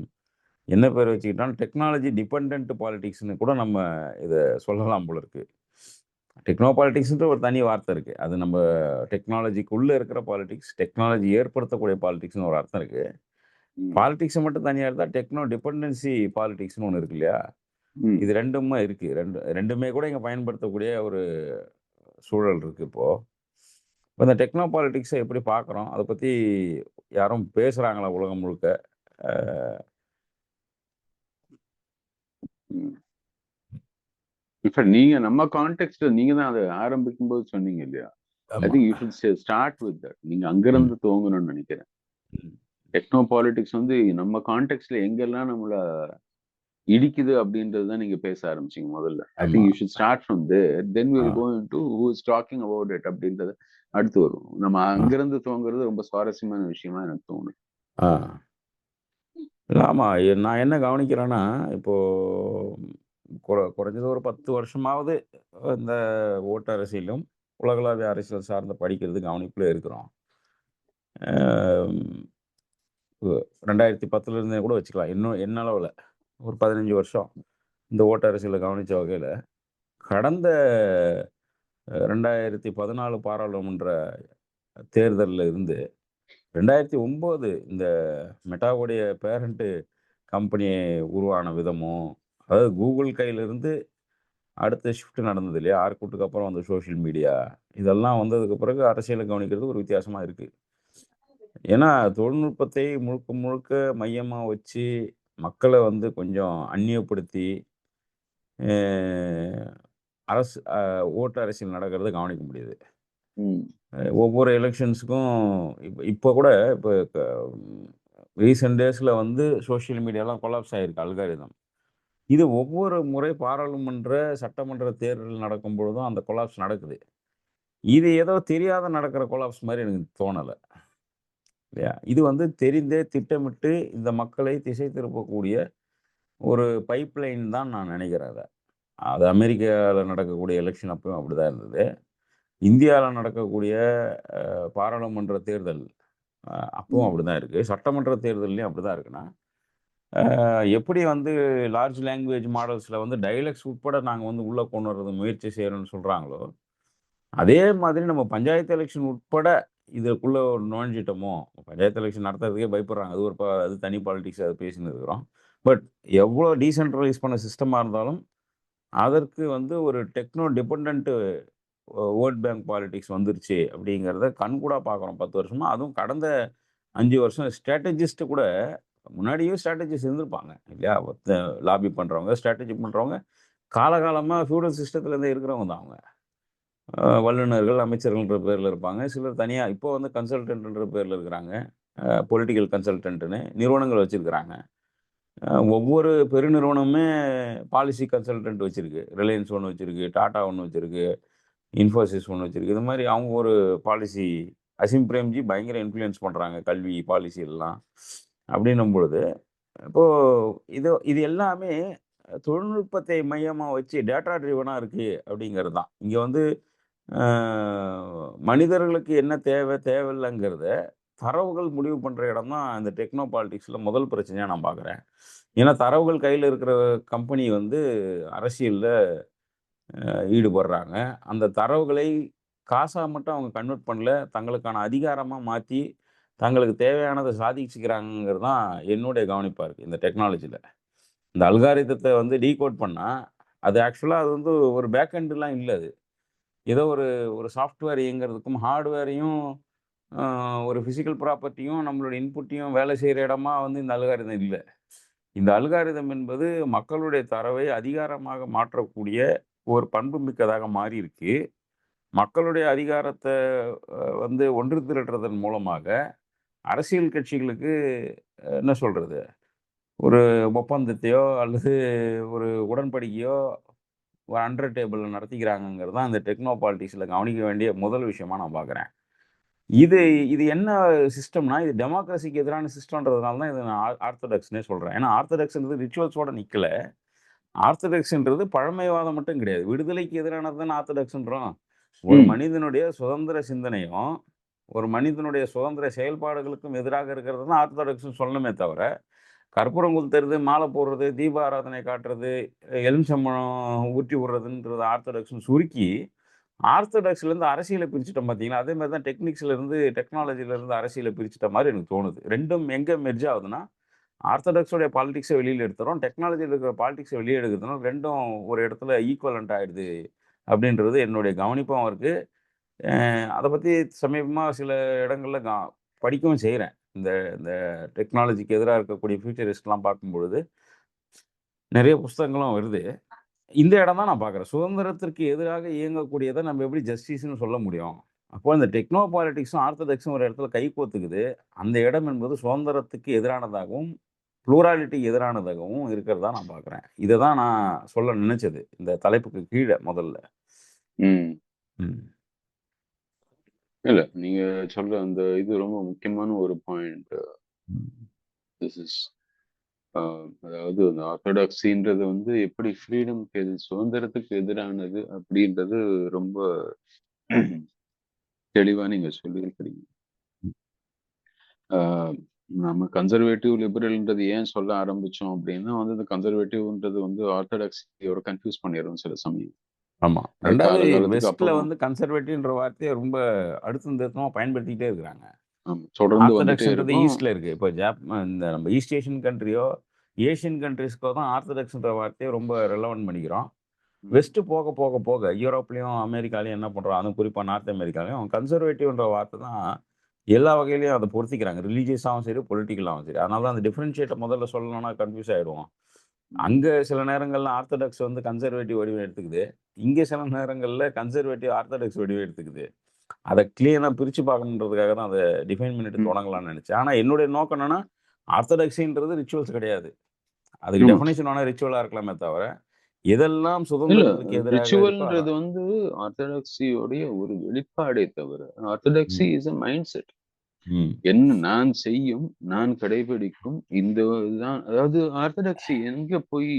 என்ன பேர் வச்சுக்கிட்டாலும் டெக்னாலஜி டிபெண்டன்ட் பாலிடிக்ஸ்னு கூட நம்ம இத சொல்லலாம் போல இருக்கு. டெக்னோ பாலிடிக்ஸ்ன்ற ஒரு தனி வார்த்தை இருக்கு. அது நம்ம டெக்னாலஜிக்குள்ள இருக்கிற பாலிடிக்ஸ், டெக்னாலஜி ஏற்படுத்தக்கூடிய பாலிடிக்ஸ்னு ஒரு அர்த்தம் இருக்கு. பாலிடிக்ஸ மட்டும் தனியா எடுத்தா டெக்னோ டிபெண்டன்சி பாலிடிக்ஸ்னு ஒண்ணு இருக்கு இல்லையா? இது 2மே இருக்கு. 2மே கூட இங்க பயன்படுத்தக்கூடிய ஒரு சூழல் இருக்கு இப்போ. இந்த டெக்னோ பாலிடிக்ஸ எப்படி பார்க்குறோம்? அத பத்தி யாரும் பேசுறாங்களா உலகம் முழுக்க? அ ம். இப்ப நீங்க நம்ம கான்டெக்ஸ்ட்ல நீங்க தான் அத ஆரம்பிக்கும்போது சொன்னீங்க இல்லையா? ஐ ஆமா. Think you should start with that. நீங்க அங்கிருந்து துவங்கணும்னு நினைக்கிறேன். ம். டெக்னோ பாலிடிக்ஸ் வந்து நம்ம கான்டெக்ஸ்ட்ல எங்கெல்லாம் நம்மள இடிக்குது அப்படின்றது தான் நீங்க பேச ஆரம்பிச்சீங்க முதல்ல. ஐ ஆமா. Think you should start from there. Then ah. Will go into who is talking about it அப்படின்றது அடுத்து வரும். நம்ம ஆ. அங்கிருந்து துவங்குறது ரொம்ப சுவாரஸ்யமான விஷயமா எனக்கு தோணுது. ஆ. இல்ல ஆமா. நான் என்ன கவனிக்கிறேன்னா, இப்போ குறைஞ்சது ஒரு 10 வருஷமாவது இந்த ஓட்டு அரசியலும், உலகளாவிய அரசியல் சார்ந்த படிக்கிறது கவனிப்புல இருக்கிறோம். அம் 2010ல இருந்தே கூட வச்சுக்கலாம். இன்னும் என்ன அளவுல ஒரு 15 வருஷம் இந்த ஓட்டு அரசியல கவனிச்ச வகையில, கடந்த 2014 பாராளுமன்ற தேர்தல்ல இருந்து 2009 இந்த மெட்டாவுடைய பேரண்ட் கம்பெனி உருவான விதமும், அதாவது கூகுள் கையிலிருந்து அடுத்த ஷிஃப்ட் நடந்தது இல்லையா? ஆர்குட்டுக்கு அப்புறம் வந்த சோஷியல் மீடியா. இதெல்லாம் வந்ததுக்கு பிறகு அரசியல கவனிக்கிறது ஒரு வித்தியாசமா இருக்கு. ஏன்னா, தொழில்நுட்பத்தை முழுக்க முழுக்க மையமா வச்சு, மக்கள வந்து கொஞ்சம் அந்நியப்படுத்தி, அ அரசு ஓட்டு அரசியல் நடக்கிறத கவனிக்க முடியுது. ம். ஒவ்வொரு எலக்ஷன்ஸுக்கும் இப்ப கூட இப்ப ரீசென்ட் டேஸ்ல வந்து சோஷியல் மீடியாலாம் கொலாப்ஸ் ஆயிருக்கு அல்காரிதம். இது ஒவ்வொரு முறை பாராளுமன்ற, சட்டமன்ற தேர்தல் நடக்கும் பொழுதும் அந்த கொலாப்ஸ் நடக்குது. இது ஏதோ தெரியாத நடக்கிற கொலாப்ஸ் மாரி எனக்கு தோணல. இல்லையா? இது வந்து தெரிந்தே திட்டமிட்டு இந்த மக்களை திசை திருப்பக்கூடிய ஒரு பைப்லைன் தான் நான் நினைக்கிறேன் அத. அது அமெரிக்கால நடக்கக்கூடிய எலக்ஷன் அப்பயும் அப்படிதான் இருந்தது. இந்தியால நடக்கக்கூடிய பாராளுமன்ற தேர்தல் அப்பவும் அப்படிதான் இருக்கு. சட்டமன்ற தேர்தல்லயும் அப்படிதான் இருக்குன்னா, எப்படி வந்து லார்ஜ் லாங்குவேஜ் மாடல்ஸ்ல வந்து டயலக்ட்ஸ் உட்பட நாங்க வந்து உள்ள கொண்டு வரது முயற்சி செய்றோம்னு சொல்றாங்களோ, அதே மாதிரி நம்ம பஞ்சாயத்து எலக்ஷன் உட்பட இதுக்குள்ள நுழைஞ்சுட்டோமோ, பஞ்சாயத்து எலக்ஷன் நடத்துறதுக்கே பயப்படுறாங்க. அது ஒரு அது தனி பாலிடிக்ஸ் அத பேசின்னு இருக்கிறோம். பட் எவ்வளோ டீசென்ட்ரலைஸ் பண்ண சிஸ்டமா இருந்தாலும், அதற்கு வந்து ஒரு techno dependent vote bank politics வந்துருச்சு அப்படிங்கிறத கண்கூடா பார்க்குறோம் 10 வருஷமா. அதுவும் கடந்த 5 வருஷம் ஸ்ட்ராட்டஜிஸ்ட் கூட முன்னாடியும் ஸ்ட்ராட்டஜிஸ்ட் இருந்திருப்பாங்க இல்லையா? லாபி பண்றவங்க, ஸ்ட்ராட்டஜி பண்றவங்க காலகாலமா ஃபியூடல் சிஸ்டத்துல இருந்தே இருக்கிறவங்க தான் அவங்க. வல்லுனர்கள், அமைச்சர்கள்ன்ற பேர்ல இருப்பாங்க. சிலர் தனியா இப்போ வந்து கன்சல்டன்ட்ன்ற பேர்ல இருக்கிறாங்க. பொலிட்டிக்கல் கன்சல்டன்ட்ன்னு நிறுவனங்கள் வச்சிருக்கிறாங்க. ஒவ்வொரு பெருநிறுவனமுமே பாலிசி கன்சல்டன்ட் வச்சிருக்கு. ரிலையன்ஸ் ஒண்ணு வச்சிருக்கு, டாடா ஒண்ணு வச்சிருக்கு. இன்ஃபோசிஸ் ஒண்ணு வச்சிருக்கு. இது மாரி அவங்க ஒரு பாலிசி அசீம் பிரேம்ஜி பயங்கர இன்ஃப்ளூயன்ஸ் பண்றாங்க. கல்வி பாலிசி எல்லாம். அப்படின்னும் பொழுது, இப்போ இது எல்லாமே தொழில்நுட்பத்தை மையமா வச்சு டேட்டா ட்ரிவனா இருக்கு அப்படிங்கிறது தான். இங்க வந்து அ மனிதர்களுக்கு என்ன தேவை, தேவையில்லங்கிறத தரவுகள் முடிவு பண்ற இடம் தான் இந்த டெக்னோ பாலிடிக்ஸ்ல முதல் பிரச்சனையா நான் பார்க்குறேன். ஏன்னா தரவுகள் கையில இருக்கிற கம்பெனி வந்து அரசியல்ல ஈடுபடுறாங்க. அந்த தரவுகளை காசா மட்டும் அவங்க கன்வெர்ட் பண்ணல. தங்களுக்கான அதிகாரமா மாத்தி, தங்களுக்கு தேவையானத சாதிச்சுக்கிறாங்கங்கிறது தான் என்னுடைய கவனிப்பா இருக்கு, இந்த டெக்னாலஜில. இந்த அல்காரிதத்த வந்து டீகோட் பண்ணா, அது ஆக்சுவலா அது வந்து ஒரு பேக் எண்ட்லாம் இல்ல அது. ஏதோ ஒரு ஒரு சாஃப்ட்வேர் இயங்குறதுக்கும், ஹார்ட்வேரையும் அ ஒரு பிசிக்கல் ப்ராப்பர்ட்டியும், நம்மளோட இன்புட்டையும் வேலை செய்ற இடமா வந்து இந்த அல்காரிதம் இல்ல. இந்த அல்காரிதம் என்பது மக்களுடைய தரவை அதிகாரமாக மாற்றக்கூடிய ஒரு பண்பு மிக்கதாக மாறியிருக்கு. மக்களுடைய அதிகாரத்த வந்து ஒன்று திரட்டுறதன் மூலமாக, அரசியல் கட்சிகளுக்கு என்ன சொல்றது? ஒரு ஒப்பந்தத்தையோ அல்லது ஒரு உடன்படிக்கையோ ஒரு அண்டர் டேபிள்ல நடத்திக்கிறாங்கங்கிறது தான் இந்த டெக்னோ பாலிடிக்ஸ்ல கவனிக்க வேண்டிய முதல் விஷயமா நான் பார்க்குறேன். இது இது என்ன சிஸ்டம்னா, இது டெமோக்ரஸிக்கு எதிரான சிஸ்டம்ன்றதுனால தான் இத நான் ஆர்த்தடாக்ஸ்ன்னே சொல்றேன். ஏன்னா ஆர்த்தடாக்ஸ்ன்றது ரிச்சுவல்ஸோட நிக்கல. ஆர்த்தடாக்ஸ்ன்றது பழமைவாதம் மட்டும் கிடையாது. விடுதலைக்கு எதிரானது தானே ஆர்த்தடாக்ஸ்ன்றோம். ஒரு ம். மனிதனுடைய சுதந்திர சிந்தனையும், ஒரு மனிதனுடைய சுதந்திர செயல்பாடுகளுக்கும் எதிராக இருக்கிறது தான் ஆர்த்தடாக்ஸ்னு சொல்லணுமே தவிர, கற்பூரம் கொளுத்துறது, மாலை போடுறது, தீப ஆராதனை காட்டுறது, எலுமிச்சம்பழம் ஊற்றி விடுறதுன்றது ஆர்த்தடாக்ஸ்னு சுருக்கி, ஆர்த்தடாக்ஸ்லேருந்து அரசியலை பிரிச்சுட்டோம் பார்த்தீங்களா? அதே மாரி தான் டெக்னிக்ஸ்லேருந்து டெக்னாலஜிலேருந்து அரசியல பிரிச்சுட்ட மாரி எனக்கு தோணுது. 2ம் எங்க மெர்ஜ் ஆகுதுன்னா, ஆர்த்தடாக்ஸோடைய பாலிடிக்ஸ வெளியில எடுத்துறோம். டெக்னாலஜில இருக்கிற பாலிடிக்ஸ வெளிய எடுக்கிறதுனால 2ம் ஒரு இடத்துல ஈக்குவலன்ட் ஆயிடுது அப்படின்றது என்னுடைய கவனிப்பாவும் இருக்கு. அத பத்தி சமீபமா சில இடங்கள்ல படிக்கவும் செய்றேன். இந்த இந்த டெக்னாலஜிக்கு எதிரா இருக்கக்கூடிய ஃபியூச்சரிஸ்ட்லாம் பார்க்கும்பொழுது, நெறைய புஸ்தகங்களும் வருது. இந்த இடம் தான் நான் பார்க்குறேன். சுதந்திரத்திற்கு எதிராக இயங்கக்கூடியத நம்ம எப்படி ஜஸ்டிஸ்ன்னு சொல்ல முடியும்? அப்போ இந்த டெக்னோ பாலிடிக்ஸும், ஆர்த்தடாக்ஸும் ஒரு இடத்துல கைகோத்துக்குது. அந்த இடம் என்பது சுதந்திரத்துக்கு எதிரானதாகவும், ப்ளூராலிட்டிக்கு எதிரானதாகவும் இருக்கிறதா நான் பார்க்குறேன். இத தான் நான் சொல்ல நினைச்சது. இந்த தலைப்புக்கு கீழ முதல்ல. ம். ம். இல்ல. நீங்க சொல்ற அந்த இது ரொம்ப முக்கியமான ஒரு பாயிண்ட். ம். திஸ் இஸ் அதாவது அந்த ஆர்த்தடாக்ஸின்றது வந்து எப்படி ஃப்ரீடம்க்கு சுதந்திரத்துக்கு எதிரானது அப்படின்றது ரொம்ப தெளிவா நீங்க சொல்லியிருக்கிறீங்க. ஆஹ் நம்ம கன்சர்வேட்டிவ் லிபரல்ன்றது ஏன் சொல்ல ஆரம்பிச்சோம் அப்படின்னா வந்து இந்த கன்சர்வேட்டிவ்ன்றது வந்து ஆர்த்தடாக்ஸியோட கன்ஃபியூஸ் பண்ணிடும் சில சமயம். ஆமா. 2வது காலகாலத்துக்கு வெஸ்ட்ல அப்புறம் வந்து கன்சர்வேட்டிவ்ன்ற வார்த்தைய ரொம்ப அழுத்தம் திருத்தமா பயன்படுத்திக்கிட்டே இருக்கிறாங்க. தொடர்ந்து வந்துட்டே ஆர்த்தடாக்ஸ்ன்றது இருக்கும். ஈஸ்ட்ல இருக்கு. இப்போ இந்த நம்ம ஈஸ்ட் ஏஷியன் கண்ட்ரியோ, ஏசியன் கண்ட்ரீஸ்க்கோ தான் ஆர்த்தடாக்ஸ்ன்ற வார்த்தைய ரொம்ப ரெலவன்ட் பண்ணிக்கிறோம். வெஸ்ட் போக போக போக யூரோப்லயும், அமெரிக்காலயும் என்ன பண்றோம்? அதுவும் குறிப்பா நார்த் அமெரிக்காலயும் கன்சர்வேட்டிவ்ன்ற வார்த்தை தான் எல்லா வகையிலயும் அத பொருத்திக்கிறாங்க. ரிலிஜியஸாவும் சரி, பொலிட்டிக்கலாவும் சரி. அதனால தான் அந்த டிஃபரன்ஷியேட்ட முதல்ல சொல்லணும்னா கன்ஃப்யூஸ் ஆயிடுவோம். அங்க சில நேரங்கள்ல ஆர்த்தடாக்ஸ் வந்து கன்சர்வேட்டிவ் வடிவம் எடுத்துக்குது. இங்க சில நேரங்கள்ல கன்சர்வேட்டிவ் ஆர்த்தடாக்ஸ் வடிவம் எடுத்துக்குது. அத கிளீனா பிரிச்சு பார்க்கணுன்றதுக்காக தான் அத டிஃபைன் பண்ணிட்டு தொடங்கலாம்னு நினைச்சேன். ஆனா என்னுடைய நோக்கம் என்னன்னா, ஆர்த்தடாக்ஸின்றது ரிச்சுவல்ஸ் கிடையாது. அதுக்கு டெஃபினிஷன் வேணா ரிச்சுவலா இருக்கலாமே தவிர, எதெல்லாம் இல்ல சுதந்திரத்துக்கு எதிராக இருக்கோ ரிச்சுவல்ன்றது வந்து ஆர்த்தடாக்ஸியோடைய ஒரு வெளிப்பாடே தவிர orthodoxy is a mind set. என்ன நான் செய்யும், நான் கடைபிடிக்கும் இந்த இதுதான். அதாவது ஆர்த்தடாக்ஸி எங்க போய்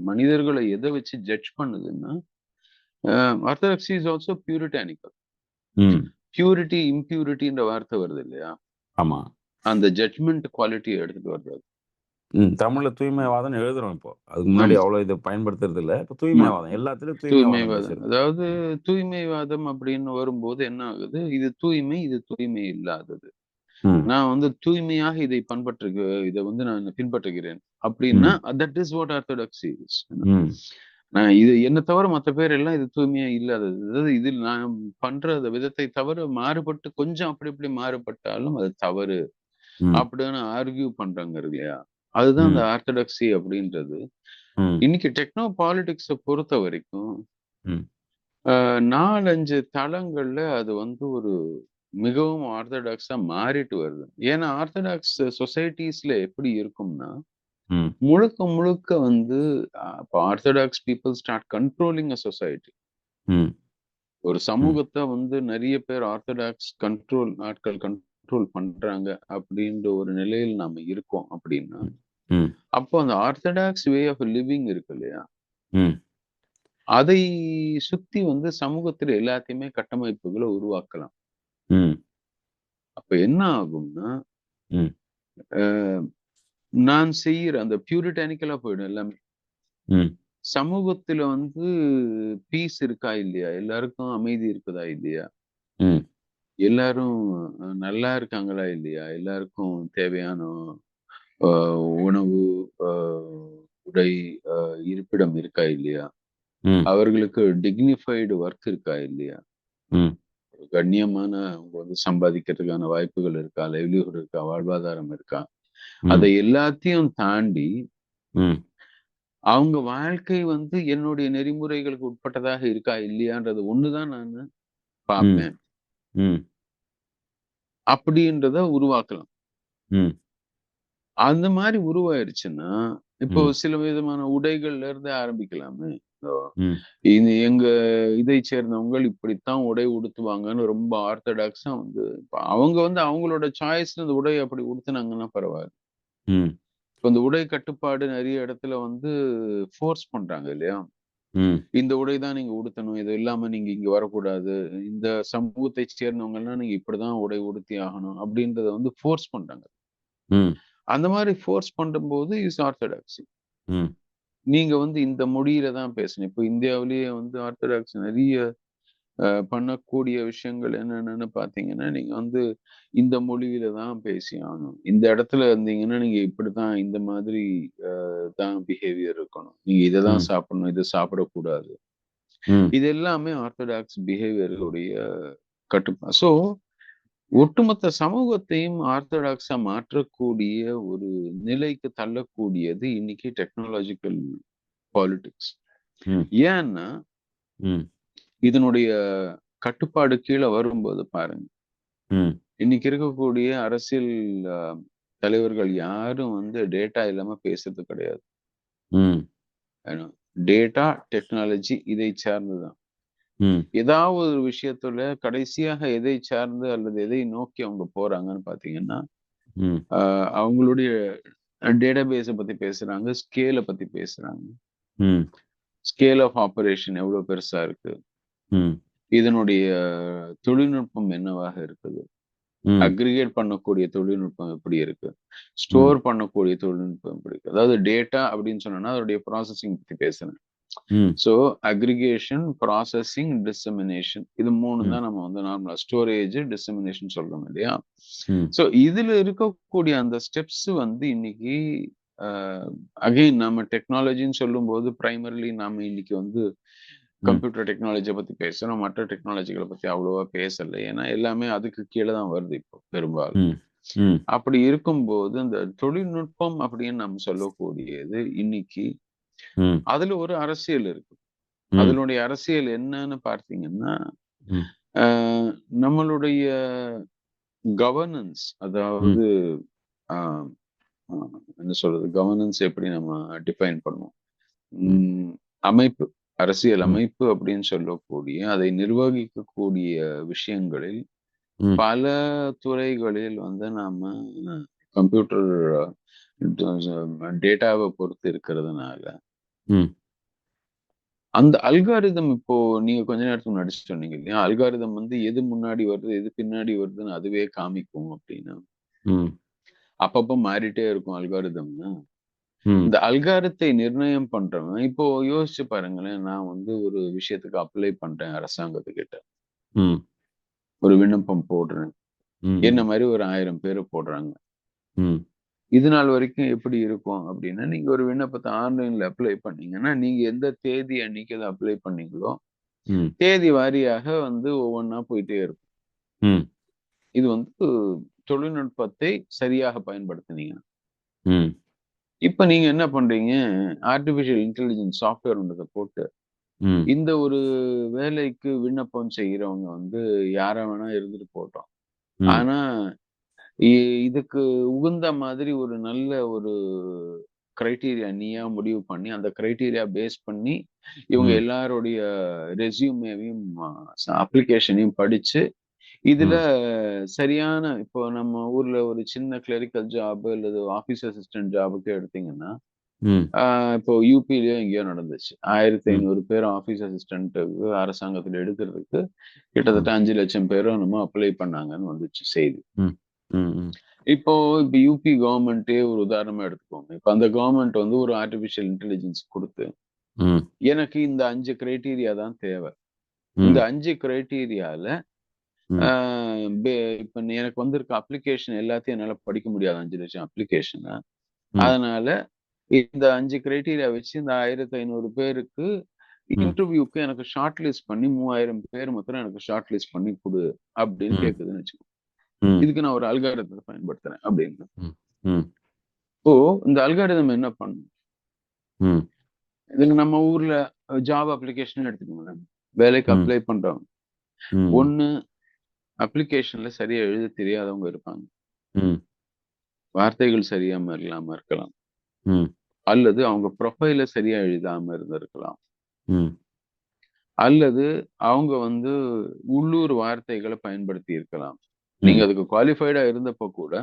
மனிதர்களை எதை வச்சு ஜட்ஜ் பண்ணுதுன்னா, ஆர்த்தடாக்ஸி இஸ் ஆல்சோ பியூரிட்டானிக்கல். பியூரிட்டி இம்பியூரிட்டின்ற வார்த்தை வருது இல்லையா? ஆமா. அந்த ஜட்ஜ்மெண்ட் குவாலிட்டியை எடுத்துட்டு வருது. தமிழ்ல தூய்மைவாதம்னு எழுதுறோம் இப்போ. அதுக்கு முன்னாடி அவ்வளவு இதை பயன்படுத்துறது இல்ல. இப்ப தூய்மைவாதம் எல்லாத்துலயும் தூய்மைவாதம். அதாவது தூய்மைவாதம் அப்படின்னு வரும்போது என்ன ஆகுது? இது தூய்மை, இது தூய்மை இல்லாதது. நான் வந்து தூய்மையாக இதை இதை வந்து நான் பின்பற்றுகிறேன் அப்படின்னா that is what orthodoxy is. நான் இது என்ன தவிர மற்ற பேர் எல்லாம் இது தூய்மையா இல்லாதது. அதாவது இதில் நான் பண்ற விதத்தை தவிர மாறுபட்டு கொஞ்சம் அப்படி இப்படி மாறுபட்டாலும் அது தவறு அப்படின்னு ஆர்கியூ பண்றாங்க இல்லையா? அதுதான் அந்த ஆர்த்தடாக்ஸி அப்படின்றது. இன்னைக்கு டெக்னோ பாலிடிக்ஸ பொறுத்த வரைக்கும் 4-5 தளங்கள்ல அது வந்து ஒரு மிகவும் ஆர்த்தடாக்ஸா மாறிட்டு வருது. ஏன்னா ஆர்த்தடாக்ஸ் சொசைட்டிஸ்ல எப்படி இருக்கும்னா, முழுக்க முழுக்க வந்து orthodox people start controlling a society. ஒரு சமூகத்தை வந்து நிறைய பேர் ஆர்த்தடாக்ஸ் ஆட்கள் கண்ட்ரோல் பண்றாங்க அப்படின்ற ஒரு நிலையில் நாம இருக்கோம் அப்படின்னா, அப்போ அந்த ஆர்த்தடாக்ஸ் வே ஆஃப் லிவிங் இருக்கு இல்லையா? அதை சுத்தி வந்து சமூகத்துல எல்லாத்தையுமே கட்டமைப்புகளை உருவாக்கலாம். அப்ப என்ன ஆகும்னா, நான் செய்யற அந்த பியூரிட்டானிக்கலா போயிடும் எல்லாமே. சமூகத்துல வந்து பீஸ் இருக்கா இல்லையா? எல்லாருக்கும் அமைதி இருக்குதா இல்லையா? எல்லாரும் நல்லா இருக்காங்களா இல்லையா? எல்லாருக்கும் தேவையான உணவு, உடை, இருப்பிடம் இருக்கா இல்லையா? அவர்களுக்கு டிக்னிஃபைடு ஒர்க் இருக்கா இல்லையா? கண்ணியமான அவங்க வந்து சம்பாதிக்கிறதுக்கான வாய்ப்புகள் இருக்கா? லைவ்லிஹுட் இருக்கா? வாழ்வாதாரம் இருக்கா? அதை எல்லாத்தையும் தாண்டி அவங்க வாழ்க்கை வந்து என்னுடைய நெறிமுறைகளுக்கு உட்பட்டதாக இருக்கா இல்லையான்றது ஒண்ணுதான் நான் பார்ப்பேன். அப்படின்றத உருவாக்கலாம். அந்த மாதிரி உருவாயிருச்சுன்னா, இப்போ சில விதமான உடைகள்ல இருந்து ஆரம்பிக்கலாமே. எங்க இதை சேர்ந்தவங்க இப்படித்தான் உடை உடுத்துவாங்கன்னு ரொம்ப ஆர்த்தடாக்ஸா வந்து அவங்க வந்து அவங்களோட சாய்ஸ்ல இந்த உடை அப்படி உடுத்துனாங்கன்னா பரவாயில்ல. இப்ப இந்த உடை கட்டுப்பாடு நிறைய இடத்துல வந்து ஃபோர்ஸ் பண்றாங்க இல்லையா? இந்த உடை தான் நீங்க உடுத்தணும், இது இல்லாம நீங்க இங்க வரக்கூடாது, இந்த சமூகத்தை சேர்ந்தவங்கன்னா நீங்க இப்படிதான் உடை உடுத்தி ஆகணும் அப்படின்றத வந்து ஃபோர்ஸ் பண்றாங்க. அந்த மாதிரி ஃபோர்ஸ் பண்ணும்போது இஸ் ஆர்த்தடாக்ஸி. நீங்க வந்து இந்த மொழியில தான் பேசணும். இப்போ இந்தியாவிலேயே வந்து ஆர்த்தடாக்ஸ் நிறைய பண்ணக்கூடிய விஷயங்கள் என்னென்னு பாத்தீங்கன்னா, நீங்க வந்து இந்த மொழியில தான் பேசி ஆகணும். இந்த இடத்துல இருந்தீங்கன்னா நீங்க இப்படிதான் இந்த மாதிரி தான் பிஹேவியர் இருக்கணும். நீங்க இதைதான் சாப்பிடணும், இதை சாப்பிடக்கூடாது. இது எல்லாமே ஆர்த்தடாக்ஸ் பிஹேவியருடைய கட்டுப்பாடு. ஸோ ஒட்டுமொத்த சமூகத்தையும் ஆர்த்தடாக்ஸா மாற்றக்கூடிய ஒரு நிலைக்கு தள்ளக்கூடியது இன்னைக்கு டெக்னாலஜிக்கல் பாலிடிக்ஸ். ஏன்னா இதனுடைய கட்டுப்பாடு கீழே வரும்போது பாருங்க, இன்னைக்கு இருக்கக்கூடிய அரசியல் தலைவர்கள் யாரும் வந்து டேட்டா இல்லாம பேசுறது கிடையாது. டேட்டா, டெக்னாலஜி இதை சார்ந்துதான். ஏதாவது ஒரு விஷயத்துல கடைசியாக எதை சார்ந்து அல்லது எதை நோக்கி அவங்க போறாங்கன்னு பாத்தீங்கன்னா, அவங்களுடைய டேட்டாபேஸை பத்தி பேசுறாங்க, ஸ்கேலை பத்தி பேசுறாங்க. ஸ்கேல் ஆஃப் ஆபரேஷன் எவ்வளவு பெருசா இருக்கு, இதனுடைய தொழில்நுட்பம் என்னவாக இருக்குது, அக்ரிகேட் பண்ணக்கூடிய தொழில்நுட்பம் எப்படி இருக்கு, ஸ்டோர் பண்ணக்கூடிய தொழில்நுட்பம் எப்படி இருக்கு. அதாவது டேட்டா அப்படின்னு சொன்னா அதோடைய ப்ராசஸிங் பத்தி பேசுறேன். சோ அக்ரிகேஷன், ப்ராசஸிங், டிசமினேஷன், இது மூணு தான் நம்ம வந்து நார்மலா ஸ்டோரேஜ், டிசமினேஷன் சொல்றோம் இல்லையா. சோ இதுல இருக்கக்கூடிய அந்த ஸ்டெப்ஸ் வந்து இன்னைக்கு அகைன் நம்ம டெக்னாலஜின்னு சொல்லும் போது பிரைமரிலி நாம இன்னைக்கு வந்து கம்ப்யூட்டர் டெக்னாலஜியை பத்தி பேசுறோம், மற்ற டெக்னாலஜிகளை பத்தி அவ்வளவா பேசல. ஏன்னா எல்லாமே அதுக்கு கீழே தான் வருது இப்போ பெரும்பாலும். அப்படி இருக்கும்போது இந்த தொழில்நுட்பம் அப்படின்னு நம்ம சொல்லக்கூடியது இன்னைக்கு அதுல ஒரு அரசியல் இருக்கு. அதனுடைய அரசியல் என்னன்னு பார்த்தீங்கன்னா, நம்மளுடைய கவர்னன்ஸ், அதாவது என்ன சொல்றது, கவர்னன்ஸ் எப்படி நம்ம டிஃபைன் பண்ணுவோம், அமைப்பு, அரசியல் அமைப்பு அப்படின்னு சொல்லக்கூடிய அதை நிர்வகிக்கக்கூடிய விஷயங்களில் பல துறைகளில் வந்து நாம கம்ப்யூட்டர் டேட்டாவை பொறுத்து இருக்கிறதுனால அந்த அல்காரிதம், இப்போ நீங்க கொஞ்ச நேரத்துக்கு முன்னாடி சொன்னீங்க இல்லையா, அல்காரிதம் வந்து எது முன்னாடி வருது எது பின்னாடி வருதுன்னு அதுவே காமிக்கும் அப்படின்னு. அப்பப்ப மாறிட்டே இருக்கும் அல்காரிதம்னா. இந்த அல்காரத்தை நிர்ணயம் பண்றவன், இப்போ யோசிச்சு பாருங்களேன், நான் வந்து ஒரு விஷயத்துக்கு அப்ளை பண்றேன் அரசாங்கத்துக்கிட்ட, ஒரு விண்ணப்பம் போடுறேன், என்ன மாதிரி ஒரு 1000 பேர் போடுறாங்க. இது நாள் வரைக்கும் எப்படி இருக்கும் அப்படின்னா, நீங்க ஒரு விண்ணப்பத்தை ஆன்லைன்ல அப்ளை பண்ணீங்கன்னா, நீங்க எந்த தேதி அன்னைக்கு அதை அப்ளை பண்ணீங்களோ தேதி வாரியாக வந்து ஒவ்வொன்னா போயிட்டே இருக்கும். இது வந்து தொழில்நுட்பத்தை சரியாக பயன்படுத்தினீங்க. இப்ப நீங்க என்ன பண்றீங்க, ஆர்டிபிஷியல் இன்டெலிஜென்ஸ் சாஃப்ட்வேர் ஒன்றதை போட்டு இந்த ஒரு வேலைக்கு விண்ணப்பம் செய்யறவங்க வந்து யார வேணா இருந்துட்டு போட்டோம், ஆனா இதுக்கு உகந்த மாதிரி ஒரு நல்ல ஒரு கிரைட்டீரியா நீயா முடிவு பண்ணி அந்த கிரைட்டீரியா பேஸ் பண்ணி இவங்க எல்லாருடைய ரெஸ்யூமேவையும் அப்ளிகேஷனையும் படிச்சு இதுல சரியான, இப்போ நம்ம ஊர்ல ஒரு சின்ன கிளரிக்கல் ஜாப் அல்லது ஆபீஸ் அசிஸ்டன்ட் ஜாபுக்கு எடுத்தீங்கன்னா, இப்போ யூபிலயோ எங்கேயோ நடந்துச்சு, 1500 பேர் ஆபீஸ் அசிஸ்டன்ட் அரசாங்கத்துல எடுக்கிறதுக்கு கிட்டத்தட்ட 5 லட்சம் பேரும் நம்ம அப்ளை பண்ணாங்கன்னு வந்துச்சு செய்தி. இப்போ யூபி கவர்மெண்டே ஒரு உதாரணமா எடுத்துக்கோங்க. இப்ப அந்த கவர்மெண்ட் வந்து ஒரு ஆர்டிபிஷியல் இன்டெலிஜென்ஸ் கொடுத்து எனக்கு இந்த 5 கிரைட்டீரியா தான் தேவை, இந்த 5 கிரைட்டீரியால இப்ப எனக்கு வந்திருக்க அப்ளிகேஷன் எல்லாத்தையும் என்னால படிக்க முடியாது, 5 லட்சம் அப்ளிகேஷனை. அதனால இந்த 5 கிரைட்டீரியா வச்சு இந்த 1500 பேருக்கு இன்டர்வியூக்கு எனக்கு ஷார்ட் லிஸ்ட் பண்ணி 3000 பேர் மாத்திரம் எனக்கு ஷார்ட் லிஸ்ட் பண்ணி கொடு அப்படின்னு கேக்குதுன்னு வச்சுக்கோ. இதுக்கு நான் ஒரு அல்காரிதத்தை பயன்படுத்துறேன் அப்படின்னு. இப்போ இந்த அல்காரிதம் என்ன பண்ணும், இதுல நம்ம ஊர்ல ஜாப் அப்ளிகேஷன் எடுத்துக்கோங்க, வேலைக்கு அப்ளை பண்றவங்க ஒண்ணு அப்ளிகேஷன்ல சரியா எழுத தெரியாதவங்க இருப்பாங்க, வார்த்தைகள் சரியாம இல்லாம இருக்கலாம், அல்லது அவங்க ப்ரொஃபைல சரியா எழுதாம இருந்திருக்கலாம், அல்லது அவங்க வந்து உள்ளூர் வார்த்தைகளை பயன்படுத்தி இருக்கலாம். நீங்க அதுக்கு குவாலிஃபைடா இருந்தப்போ கூட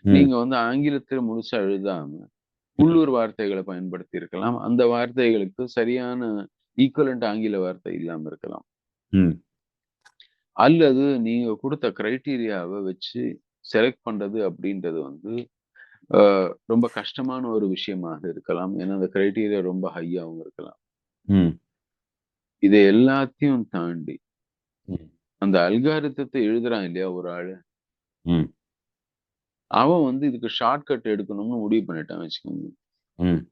நீங்க வந்து ஆங்கிலத்தில் முழுசா எழுதாம உள்ளூர் வார்த்தைகளை பயன்படுத்தி இருக்கலாம். அந்த வார்த்தைகளுக்கு சரியான ஈக்குவலண்ட் ஆங்கில வார்த்தை இல்லாம இருக்கலாம். ம். அல்லது நீங்க கொடுத்த கிரைட்டீரியாவை வச்சு செலக்ட் பண்றது அப்படின்றது வந்து ரொம்ப கஷ்டமான ஒரு விஷயமாக இருக்கலாம். ஏன்னா அந்த கிரைட்டீரியா ரொம்ப ஹையாவும் இருக்கலாம். ம். இதை எல்லாத்தையும் தாண்டி ம். அந்த அல்காரிதத்தை எழுதுறான் இல்லையா ஒரு ஆளு, ம். அவன் வந்து இதுக்கு ஷார்ட்கட் எடுக்கணும்னு முடிவு பண்ணிட்டான் வச்சுக்கோங்க. ம்.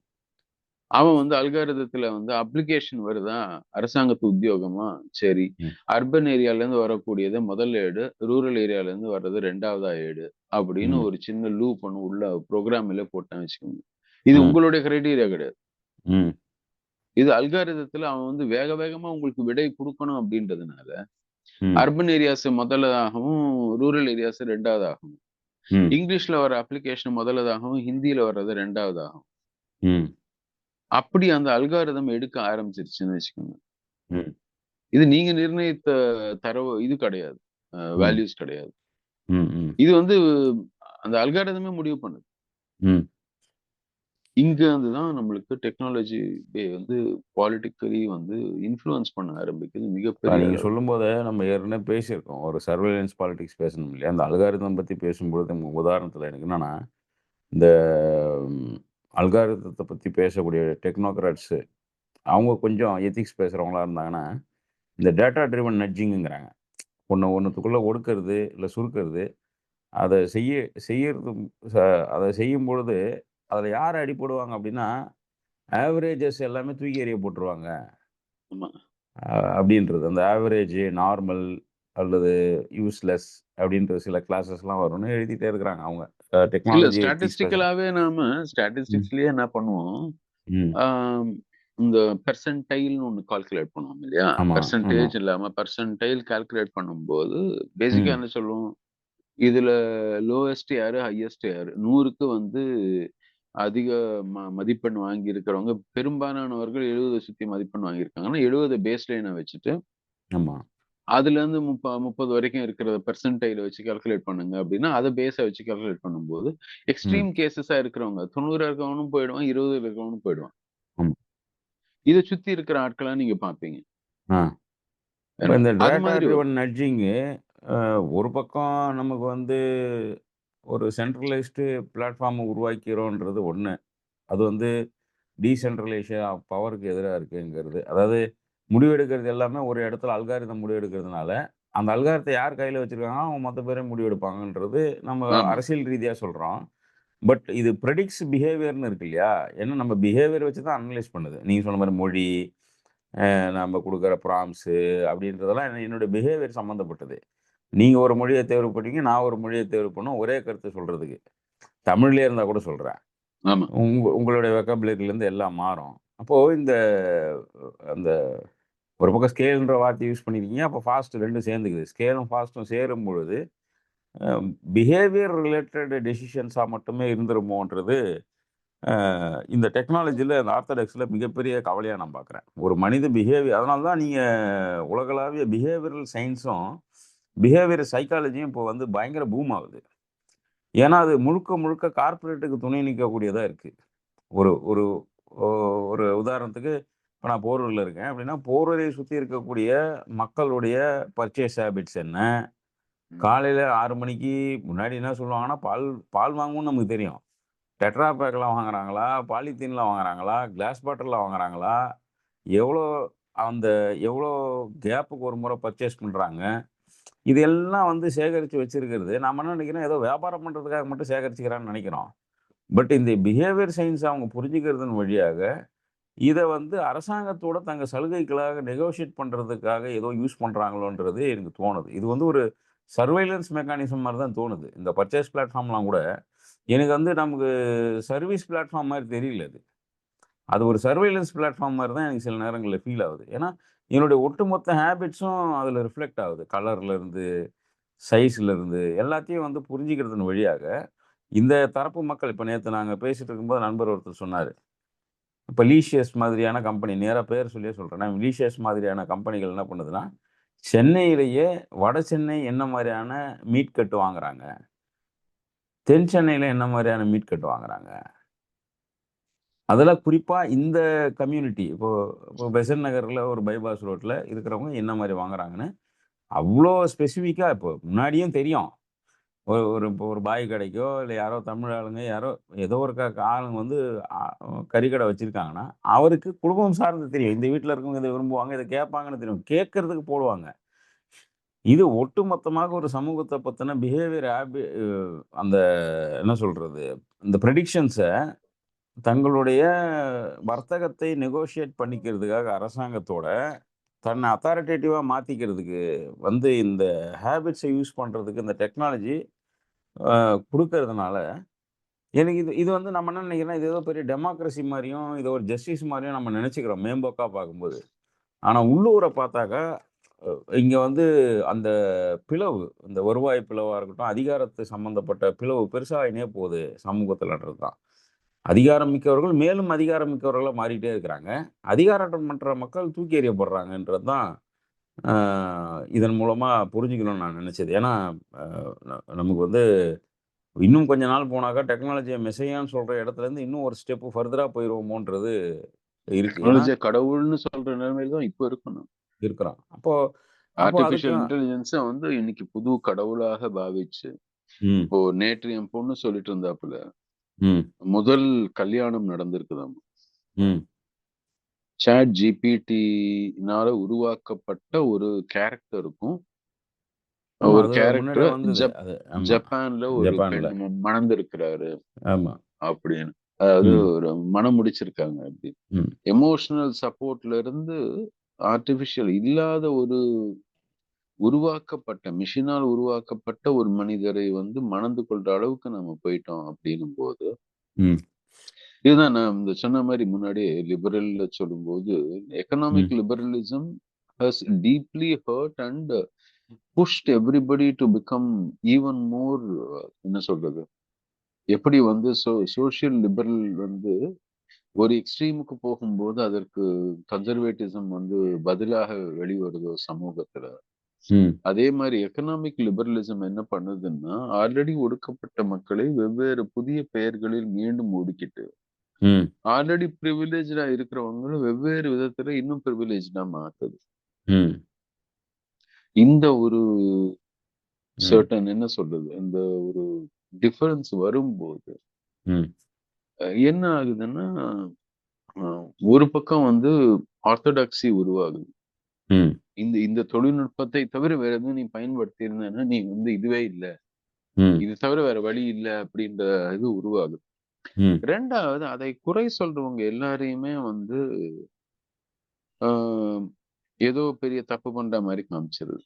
அவன் வந்து அல்காரிதத்துல வந்து அப்ளிகேஷன் வருதா, அரசாங்கத்து உத்தியோகமா, சரி. ம். அர்பன் ஏரியால இருந்து வரக்கூடியது முதல் ஏடு, ரூரல் ஏரியால இருந்து வர்றது 2வதா ஏடு அப்படின்னு ம். ஒரு சின்ன லூப் ஒண்ணு உள்ள ப்ரோக்ராம்ல போட்டான் வச்சுக்கோங்க. இது ம். உங்களுடைய கிரைட்டீரியா கிடையாது. ம். இது அல்காரிதத்துல அவன் வந்து வேக வேகமா உங்களுக்கு விடை கொடுக்கணும் அப்படின்றதுனால ம். அர்பன் ஏரியாஸ் முதலதாகவும் ரூரல் ஏரியாஸ் 2வதாகவும், ம். இங்கிலீஷ்ல வர அப்ளிகேஷன் முதலதாகவும் ஹிந்தியில வர்றது 2வதாகவும், ம். அப்படி அந்த அல்காரிதம் எடுக்க ஆரம்பிச்சிருச்சுன்னு வச்சுக்கோங்க. ம். இது நீங்க நிர்ணயித்த தரவு இது கிடையாது, ம். வேல்யூஸ் கிடையாது. ம். ம். இது வந்து அந்த அல்காரிதமே முடிவு பண்ணுது. ம். இங்க இருந்துதான் நம்மளுக்கு டெக்னாலஜி வந்து பாலிட்டிக்கலி வந்து இன்ஃப்ளூயன்ஸ் பண்ண ஆரம்பிக்குது இப்ப மிகப்பெரிய நீங்க அளவு. சொல்லும்போதே நம்ம ஏற்கனவே பேசியிருக்கோம். ஒரு சர்வேலன்ஸ் பாலிடிக்ஸ் பேசணும் இல்லையா? அந்த அல்காரிதம் பத்தி பேசும்பொழுது உதாரணத்துல எனக்கு என்னன்னா, இந்த அல்காரிதத்தை பத்தி பேசக்கூடிய டெக்னோக்ராட்ஸு அவங்க கொஞ்சம் எத்திக்ஸ் பேசுறவங்களா இருந்தாங்கன்னா, இந்த டேட்டா ட்ரிவன் நட்ஜிங்குங்கிறாங்க. ஒண்ணுத்துக்குள்ள ஒடுக்குறது, இல்ல சுருக்குறது. அத செய்யறது ச அத செய்யும்பொழுது, அதுல யார் அடிபடுவாங்க அப்படின்னா, ஆவரேஜஸ் எல்லாமே தூக்கி எறிய போட்டுருவாங்க. ஆமா. அப்படின்றது. அந்த ஆவரேஜ், நார்மல் அல்லது யூஸ்லெஸ் அப்படின்ற சில கிளாஸஸ்லாம் வரும்னு எழுதிட்டே இருக்கிறாங்க அவங்க. இல்ல டெக்னாலஜி எத்திக்ஸ் பேசுற ஸ்டாட்டிஸ்டிக்கலாவே நாம ம். ஸ்டாட்டிஸ்டிக்ஸ்லயே என்ன பண்ணுவோம், ம். ஆம், இந்த பெர்சன்டைல்னு ஒண்ணு கால்குலேட் பண்ணுவோம் இல்லையா? ஆமா, ஆமா. பெர்சன்டேஜ் இல்லாம பெர்சன்டைல் கால்குலேட் பண்ணும்போது பேசிக்கா ம். என்ன சொல்லுவோம், இதுல லோவஸ்ட் யாரு, ஹையஸ்ட் யாரு, 100க்கு வந்து அதிக மதிப்பெண் வாங்கி இருக்கிறவங்க பெரும்பாலானவர்கள் 70 சுத்தி மதிப்பெண் வாங்கியிருக்காங்கன்னா 70 பேஸ் லைனை வச்சுட்டு ஆமா. அதுல இருந்து 30 வரைக்கும் இருக்கிற பெர்சன்டைல வச்சு கால்குலேட் பண்ணுங்க அப்படின்னா அதை பேஸை வச்சு கால்குலேட் பண்ணும்போது ம். எக்ஸ்ட்ரீம் கேசஸா இருக்கிறவங்க 90 இருக்கவனும் போயிடுவான், 20 இருக்கவனும் போயிடுவான். ஆமா. இதை சுத்தி இருக்கிற ஆட்களா நீங்க பாப்பீங்க. ஆ. இப்ப இந்த அது டேட்டா மாதிரி ட்ரிவன் நட்ஜிங்கு ஒரு பக்கம் நமக்கு வந்து ஒரு சென்ட்ரலைஸ்டு பிளாட்ஃபார்ம் உருவாக்கிறோன்றது ஒண்ணு. அது வந்து டீசென்ட்ரலைசேஷன் ஆஃப் பவருக்கு எதிரா இருக்குங்கிறது. அதாவது முடிவெடுக்கிறது எல்லாமே ஒரு இடத்துல அல்காரிதம் முடிவெடுக்கிறதுனால, அந்த அல்காரிதத்தை யார் கையில வச்சிருக்காங்களோ, அவங்க மொத்த பேரும் முடிவெடுப்பாங்கன்றது நம்ம ஆமா. அரசியல் ரீதியா சொல்றோம். பட் இது பிரெடிக்ட்ஸ் பிஹேவியர்ன்னு இருக்கு இல்லையா? ஏன்னா நம்ம பிஹேவியர் வச்சு தான் அனலைஸ் பண்ணுது. நீங்க சொன்ன மாரி மொழி, நம்ம குடுக்குற ப்ராம்ப்ட்ஸு அப்படின்றதெல்லாம் என்னுடைய பிஹேவியர் சம்மந்தப்பட்டது. நீங்க ஒரு மொழிய தேர்வு பண்ணீங்க, நான் ஒரு மொழிய தேர்வு பண்ணோம். ஒரே கருத்து சொல்றதுக்கு. தமிழ்லயே இருந்தா கூட சொல்றேன். ஆமா. உங்களுடைய வெக்காபுலரிலேருந்து எல்லாம் மாறும். அப்போ இந்த அந்த ஒரு பக்கம் ஸ்கேல்ன்ற வார்த்தைய யூஸ் பண்ணியிருக்கீங்க. அப்போ ஃபாஸ்ட் 2ம் சேர்ந்துக்குது. ஸ்கேலும் ஃபாஸ்ட்டும் சேரும் பொழுது, அ பிஹேவியர் ரிலேட்டட் டெசிஷன்ஸா மட்டுமே இருந்துருமோன்றது, இந்த டெக்னாலஜில இந்த ஆர்த்தடாக்ஸ்ல மிகப்பெரிய கவலையா நான் பார்க்குறேன். ஒரு மனித பிஹேவியர் அதனால தான் நீங்க உலகளாவிய பிஹேவியரல் சயின்ஸும், பிஹேவியர் சைக்காலஜியும் இப்போ வந்து பயங்கர பூம் ஆகுது. ஏன்னா, அது முழுக்க முழுக்க கார்ப்பரேட்டுக்கு துணை நிற்கக்கூடியதா இருக்கு. ஒரு ஒரு ஒ ஒரு உதாரணத்துக்கு, இப்ப நான் போரூர்ல இருக்கேன் அப்படின்னா, போரூரை சுத்தி இருக்கக்கூடிய மக்களுடைய பர்ச்சேஸ் ஹேபிட்ஸ் என்ன? காலையில 6 மணிக்கு முன்னாடி என்ன சொல்லுவாங்கன்னா, பால் பால் வாங்கணும்னு நமக்கு தெரியும். டெட்ரா பேக்ல வாங்குறாங்களா? பாலித்தீன்ல வாங்குறாங்களா? கிளாஸ் பாட்டில்ல வாங்குறாங்களா? எவ்வளோ அந்த எவ்வளோ கேப்புக்கு ஒரு முறை பர்ச்சேஸ் பண்றாங்க? இது எல்லாம் வந்து சேகரிச்சு வச்சிருக்கிறது, நாம என்ன நினைக்கிறோம், ஏதோ வியாபாரம் பண்றதுக்காக மட்டும் சேகரிச்சுக்கிறான்னு நினைக்கிறோம். பட் இந்த பிஹேவியர் சயின்ஸ் அவங்க புரிஞ்சுக்கிறதன் வழியாக, இத வந்து அரசாங்கத்தோட தங்க சலுகைகளாக நெகோஷியேட் பண்றதுக்காக ஏதோ யூஸ் பண்றாங்களோன்றது எனக்கு தோணுது. இது வந்து ஒரு சர்வைலன்ஸ் மெக்கானிசம் மாரி தான் தோணுது. இந்த பர்ச்சேஸ் பிளாட்ஃபார்ம்லாம் கூட, எனக்கு வந்து நமக்கு சர்வீஸ் பிளாட்ஃபார்ம் மாரி தெரியல அது. அது ஒரு சர்வைலன்ஸ் பிளாட்ஃபார்ம் மாரி தான் எனக்கு சில நேரங்கள்ல ஃபீல் ஆகுது. ஏன்னா, என்னுடைய ஒட்டுமொத்த ஹேபிட்ஸும் அதுல ரிஃப்ளெக்ட் ஆகுது. கலர்லருந்து, சைஸ்லருந்து எல்லாத்தையும் வந்து புரிஞ்சுக்கிறதன் வழியாக, இந்த தரப்பு மக்கள் இப்ப நேத்து நாங்க பேசிட்டு இருக்கும்போது நண்பர் ஒருத்தர் சொன்னாரு. இப்ப லீஷியஸ் மாதிரியான கம்பெனி நேரா பேர் சொல்லியே சொல்றேன். லீஷியஸ் மாதிரியான கம்பெனிகள் என்ன பண்ணுதுன்னா, சென்னையிலேயே வட சென்னை என்ன மாரியான மீட் கட் வாங்குறாங்க? தென் சென்னையில என்ன மாரியான மீட் கட் வாங்குறாங்க? அதுல குறிப்பா இந்த கம்யூனிட்டி இப்போ பெசன்ட் நகர்ல ஒரு பைபாஸ் ரோட்ல இருக்கிறவங்க என்ன மாதிரி வாங்குறாங்கன்னு அவ்வளோ ஸ்பெசிஃபிக்கா இப்போ முன்னாடியும் தெரியும். இப்போ ஒரு பாய் கடைக்கோ இல்லை யாரோ தமிழ் ஆளுங்க யாரோ ஏதோ ஒரு ஆளுங்க வந்து கறிக்கடை வச்சிருக்காங்கன்னா அவருக்கு குடும்பம் சார்ந்து தெரியும். இந்த வீட்டில் இருக்கவங்க இதை விரும்புவாங்க, இதை கேட்பாங்கன்னு தெரியும், கேட்கறதுக்கு போடுவாங்க. இது ஒட்டுமொத்தமாக ஒரு சமூகத்தை பற்றின பிஹேவியர் அந்த என்ன சொல்றது, இந்த ப்ரெடிக்ஷன்ஸை தங்களுடைய வர்த்தகத்தை நெகோஷியேட் பண்ணிக்கிறதுக்காக அரசாங்கத்தோட தன்னை அத்தாரிட்டேட்டிவாக மாற்றிக்கிறதுக்கு வந்து இந்த ஹேபிட்ஸை யூஸ் பண்ணுறதுக்கு இந்த டெக்னாலஜி கொடுக்கறதுனால எனக்கு இது வந்து நம்ம என்ன நினைக்கிறோம், இது ஏதோ பெரிய டெமோக்ரஸி மாதிரியும் இது ஒரு ஜஸ்டிஸ் மாதிரியும் நம்ம நினச்சிக்கிறோம் மேம்போக்காக பார்க்கும்போது. ஆனால் உள்ளூரை பார்த்தாக்கா இங்கே வந்து அந்த பிளவு, இந்த வருவாய் பிளவாக இருக்கட்டும், அதிகாரத்து சம்மந்தப்பட்ட பிளவு பெருசாகினே போகுது சமூகத்தில்ன்றது தான். அதிகாரம் மிக்கவர்கள் மேலும் அதிகாரம் மிக்கவர்களாக மாறிட்டே இருக்கிறாங்க, அதிகாரம் மற்ற மக்கள் தூக்கி எறியப்படுறாங்கன்றது தான் இதன் மூலமாக புரிஞ்சுக்கணும்னு நான் நினச்சது. ஏன்னா நமக்கு வந்து இன்னும் கொஞ்ச நாள் போனாக்கா டெக்னாலஜியை மெசையான்னு சொல்கிற இடத்துலேருந்து இன்னும் ஒரு ஸ்டெப்பு ஃபர்தராக போயிடுவோமோன்றது இருக்கு. கடவுள்னு சொல்ற நிலைமையில தான் இப்போ இருக்கணும் இருக்கிறோம். அப்போ ஆர்டிபிஷியல் இன்டெலிஜென்ஸை வந்து இன்னைக்கு புது கடவுளாக பாவிச்சு, இப்போ நேற்று என் பொண்ணு சொல்லிட்டு இருந்தாப்புல முதல் கல்யாணம் நடந்திருக்குதாம். சாட் ஜிபிடினால உருவாக்கப்பட்ட ஒரு கேரக்டரும் ஒரு கேரக்டர் ஜப்பான்ல ஒரு மணந்திருக்கிறாரு அப்படின்னு, அதாவது ஒரு மனம் முடிச்சிருக்காங்க. அப்படி எமோஷனல் சப்போர்ட்ல இருந்து ஆர்டிபிஷியல் இல்லாத ஒரு உருவாக்கப்பட்ட மிஷினால் உருவாக்கப்பட்ட ஒரு மனிதரை வந்து மணந்து கொள்ற அளவுக்கு நம்ம போயிட்டோம் அப்படின்னும் போது, இதுதான் நான் இந்த சொன்ன மாதிரி முன்னாடியே லிபரல்ல சொல்லும் போது, economic liberalism has deeply hurt and pushed everybody to become even more என்ன சொல்றது, எப்படி வந்து சோசியல் லிபரல் வந்து ஒரு எக்ஸ்ட்ரீமுக்கு போகும்போது அதற்கு கன்சர்வேட்டிசம் வந்து பதிலாக வெளிவருதோ சமூகத்துல, அதே மாதிரி எக்கனாமிக் லிபரலிசம் என்ன பண்ணுதுன்னா ஆல்ரெடி ஒடுக்கப்பட்ட மக்களை வெவ்வேறு புதிய பெயர்களில் மீண்டும் ஒடுக்கிட்டு ஆல்ரெடி ப்ரிவிலேஜா இருக்கிறவங்களும் வெவ்வேறு விதத்துல இன்னும் ப்ரிவிலேஜா மாத்துது. இந்த ஒரு சர்டன் என்ன சொல்றது, இந்த ஒரு டிஃபரன்ஸ் வரும்போது என்ன ஆகுதுன்னா, ஒரு பக்கம் வந்து ஆர்த்தடாக்சி உருவாகுது. இந்த தொழில்நுட்பத்தை தவிர வேற எதுவும் நீ பயன்படுத்தி இருந்தேன்னா நீ வந்து இதுவே இல்லை, இது தவிர வேற வழி இல்லை அப்படின்ற இது உருவாகுது. ரெண்டாவது, அதை குறை சொல்றவங்க எல்லாரையுமே வந்து ஏதோ பெரிய தப்பு பண்ற மாதிரி காமிச்சிருது.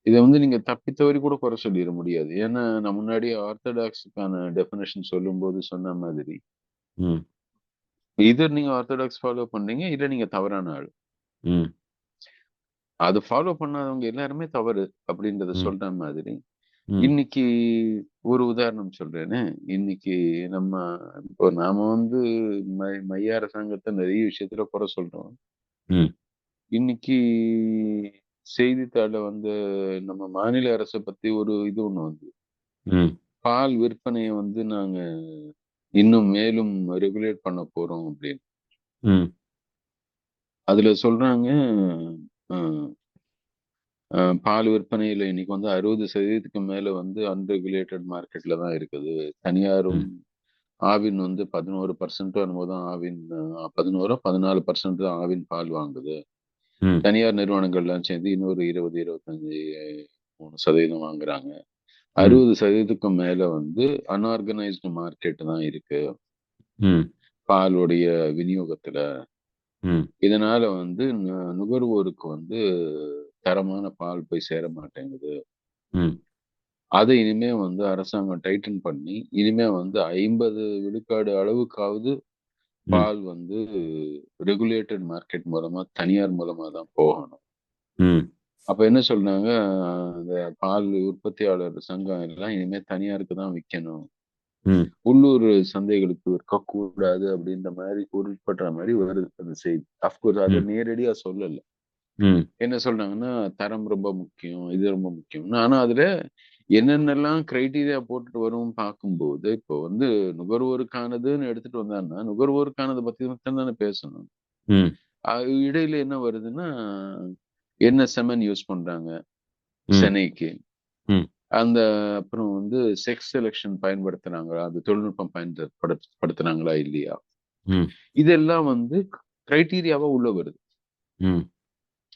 இதை வந்து நீங்க தப்பி தவறி கூட குறை சொல்லிட முடியாது. ஏன்னா நான் முன்னாடி ஆர்த்தடாக்ஸுக்கான டெஃபினேஷன் சொல்லும் போது சொன்ன மாதிரி, இது நீங்க ஆர்த்தடாக்ஸ் ஃபாலோ பண்றீங்க, இல்ல நீங்க தவறான ஆள். அது ஃபாலோ பண்ணாதவங்க எல்லாருமே தவறு அப்படின்றத சொல்ற மாதிரி, இன்னைக்கு ஒரு உதாரணம் சொல்றேன்னு, இன்னைக்கு இப்போ நாம வந்து மைய அரசாங்கத்தை நிறைய விஷயத்துல குறை சொல்றோம். இன்னைக்கு செய்தித்தாள வந்து நம்ம மாநில அரசை பத்தி ஒரு இது ஒண்ணு வந்து, பால் விற்பனையை வந்து நாங்க இன்னும் மேலும் ரெகுலேட் பண்ண போறோம் அப்படின்னு. அதுல சொல்றாங்க பால் விற்பனையில இன்னைக்கு வந்து 60% மேல வந்து அன்ரெகுலேட்டட் மார்க்கெட்ல தான் இருக்குது. தனியாரும் ஆவின் வந்து 11% என்னமோதான் ஆவின் 14% தான் ஆவின் பால் வாங்குது. தனியார் நிறுவனங்கள்லாம் சேர்ந்து இன்னொரு 20-25-3% வாங்குறாங்க. 60% மேல வந்து அன்ஆர்கனைஸ்டு மார்க்கெட் தான் இருக்கு பாலுடைய விநியோகத்துல. இதனால வந்து நுகர்வோருக்கு வந்து தரமான பால் போய் சேர மாட்டேங்குது. அதை இனிமே வந்து அரசாங்கம் டைட்டன் பண்ணி இனிமே வந்து 50 விழுக்காடு அளவுக்காவது பால் வந்து ரெகுலேட்டட் மார்க்கெட் மூலமா தனியார் மூலமா தான் போகணும். அப்ப என்ன சொல்றாங்க, அந்த பால் உற்பத்தியாளர் சங்கம் எல்லாம் இனிமே தனியாருக்கு தான் விற்கணும், உள்ளூர் சந்தைகளுக்கு விற்கக்கூடாது அப்படின்ற மாதிரி பொருட்படுற மாதிரி வருது அந்த செய்தி. அப்கோர்ஸ் அதை நேரடியா சொல்லல. என்ன சொல்றாங்கன்னா தரம் ரொம்ப முக்கியம், இது ரொம்ப முக்கியம். ஆனா அதுல என்னென்னலாம் கிரைட்டீரியா போட்டுட்டு வரும் பார்க்கும்போது, இப்போ வந்து நுகர்வோருக்கானதுன்னு எடுத்துட்டு வந்தான்னா, நுகர்வோருக்கானத பத்தி மட்டும் தானே பேசணும். ம். இடையில என்ன வருதுன்னா, என்ன செமன் யூஸ் பண்றாங்க ம். சென்னைக்கு. ம். அந்த அப்புறம் வந்து செக்ஸ் செலக்ஷன் பயன்படுத்துனாங்களா? அது தொழில்நுட்பம் படுத்துனாங்களா இல்லையா? ம். இதெல்லாம் வந்து கிரைட்டீரியாவா உள்ள வருது. ம்.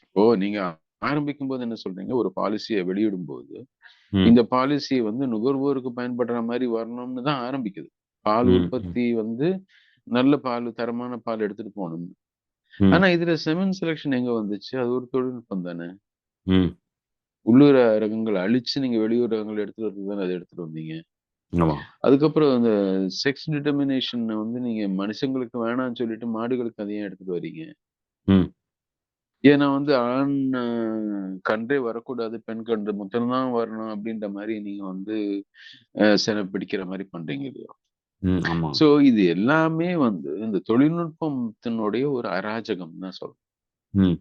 இப்போ நீங்க ஆரம்பிக்கும்போது என்ன சொல்றீங்க? ஒரு பாலிசிய வெளியிடும்போது, ம். இந்த பாலிசி வந்து நுகர்வோருக்கு பயன்படுற மாரி வரணும்னு தான் ஆரம்பிக்குது. பால் ம். ம். உற்பத்தி வந்து நல்ல பால், தரமான பால் எடுத்துட்டு போணும்னு. ம். ஆனா இதுல செமன் செலக்ஷன் எங்க வந்துச்சு? அது ஒரு தொழில்நுட்பம் தானே. ம். உள்ளூர் ரகங்கள அழிச்சு நீங்க வெளியூர் ரகங்கள் எடுத்துட்டு வரதுக்கு தானே அத எடுத்துட்டு வந்தீங்க. ஆமா. அதுக்கப்புறம் அந்த செக்ஸ் டிட்டர்மினேஷன் வந்து நீங்க மனுஷங்களுக்கு வேணாம்னு சொல்லிட்டு மாடுகளுக்கு அத ஏன் எடுத்துட்டு வர்றீங்க? ம். ஏன்னா வந்து ஆண் கன்றே வரக்கூடாது, பெண் கன்று மட்டும் தான் வரணும் அப்படின்ற மாரி நீங்க வந்து சினை பிடிக்கிற மாரி பண்றீங்க இல்லையா? ம். ஆமா. சோ இது எல்லாமே வந்து இந்த தொழில்நுட்பத்தினுடைய ஒரு அராஜகம் தான் சொல்லணும். ம்.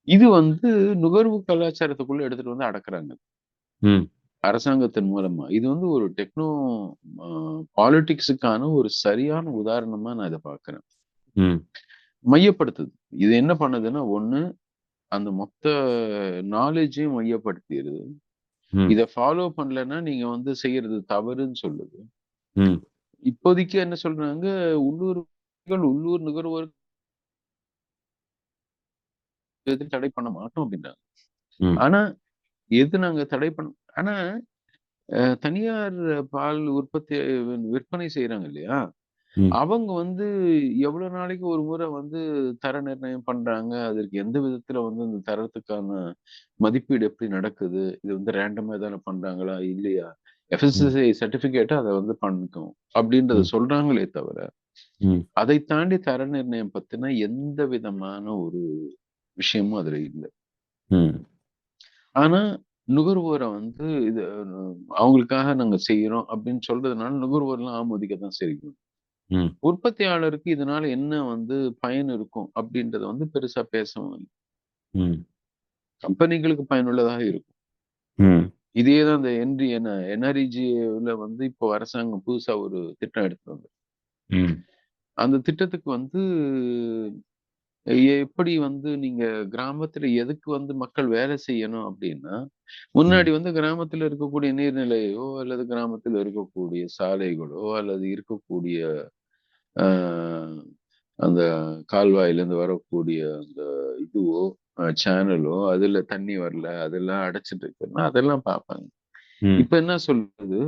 இது வந்து நுகர்வு கலாச்சாரத்துக்குள்ள எடுத்துட்டு வந்து அடக்குறாங்க. ம். அரசாங்கத்தின் மூலமா. இது வந்து ஒரு அ பாலிடிக்ஸுக்கான ஒரு சரியான உதாரணமா நான் இத பார்க்கிறேன். ம். மையப்படுத்துது. இது என்ன பண்ணுதுன்னா, ஒண்ணு அந்த மொத்த நாலேட்ஜையும் மையப்படுத்திருது. ம். இத ஃபாலோ பண்ணலன்னா, நீங்க வந்து செய்யறது தவறுன்னு சொல்லுது. ம். இப்போதைக்கு என்ன சொல்றாங்க, உள்ளூர் நுகர்வோருக்கு எதுவும் தடை பண்ண மாட்டோம் அப்படின்றாங்க. ம். ஆனா, எது நாங்க தடை பண்ண ஆனா தனியார் பால் உற்பத்தி விற்பனை செய்றாங்க இல்லையா? ம். அவங்க வந்து எவ்வளவு நாளைக்கு ஒரு முறை வந்து தர நிர்ணயம் பண்றாங்க? அதற்கு எந்த விதத்துல வந்து அந்த தரத்துக்கான மதிப்பீடு எப்படி நடக்குது? இது வந்து ரேண்டமா தானே பண்றாங்களா? இல்லையா? ம். எஃப்எஸ்எஸ்ஐ சர்டிபிகேட்ட அத வந்து பண்ணிக்கும். அப்படின்றத ம். சொல்றாங்களே தவிர, ம். அதை தாண்டி தர நிர்ணயம் பத்தின எந்த விதமான ஒரு விஷயமும் அதுல இல்ல. ம். ஆனா, நுகர்வோர வந்து இது அவங்களுக்காக நாங்க செய்றோம் அப்படின்னு சொல்றதுனால நுகர்வோர்லாம் ஆமோதிக்க தான் செய்யும். ம். உற்பத்தியாளருக்கு இதனால என்ன வந்து பயன் இருக்கும் அப்படின்றத வந்து பெருசா பேசவும் இல்ல. ம். கம்பெனிகளுக்கு பயனுள்ளதாக இருக்கும். ம். இதே தான் இந்த NREGல வந்து இப்போ அரசாங்கம் புதுசா ஒரு திட்டம் எடுத்துட்டு வந்தது. ம். அந்த திட்டத்துக்கு வந்து எப்படி வந்து நீங்க கிராமத்துல எதுக்கு வந்து மக்கள் வேலை செய்யணும் அப்படின்னா, ம். முன்னாடி வந்து கிராமத்துல இருக்கக்கூடிய நீர்நிலையோ, அல்லது கிராமத்துல இருக்கக்கூடிய சாலைகளோ, அல்லது இருக்கக்கூடிய அ அந்த கால்வாயிலேருந்து வரக்கூடிய அந்த இதுவோ, சேனலோ, அதுல தண்ணி வரல, அதெல்லாம் அடைச்சிட்டு இருக்குன்னா, அதெல்லாம் பார்ப்பாங்க. ம். இப்ப என்ன சொல்லுது,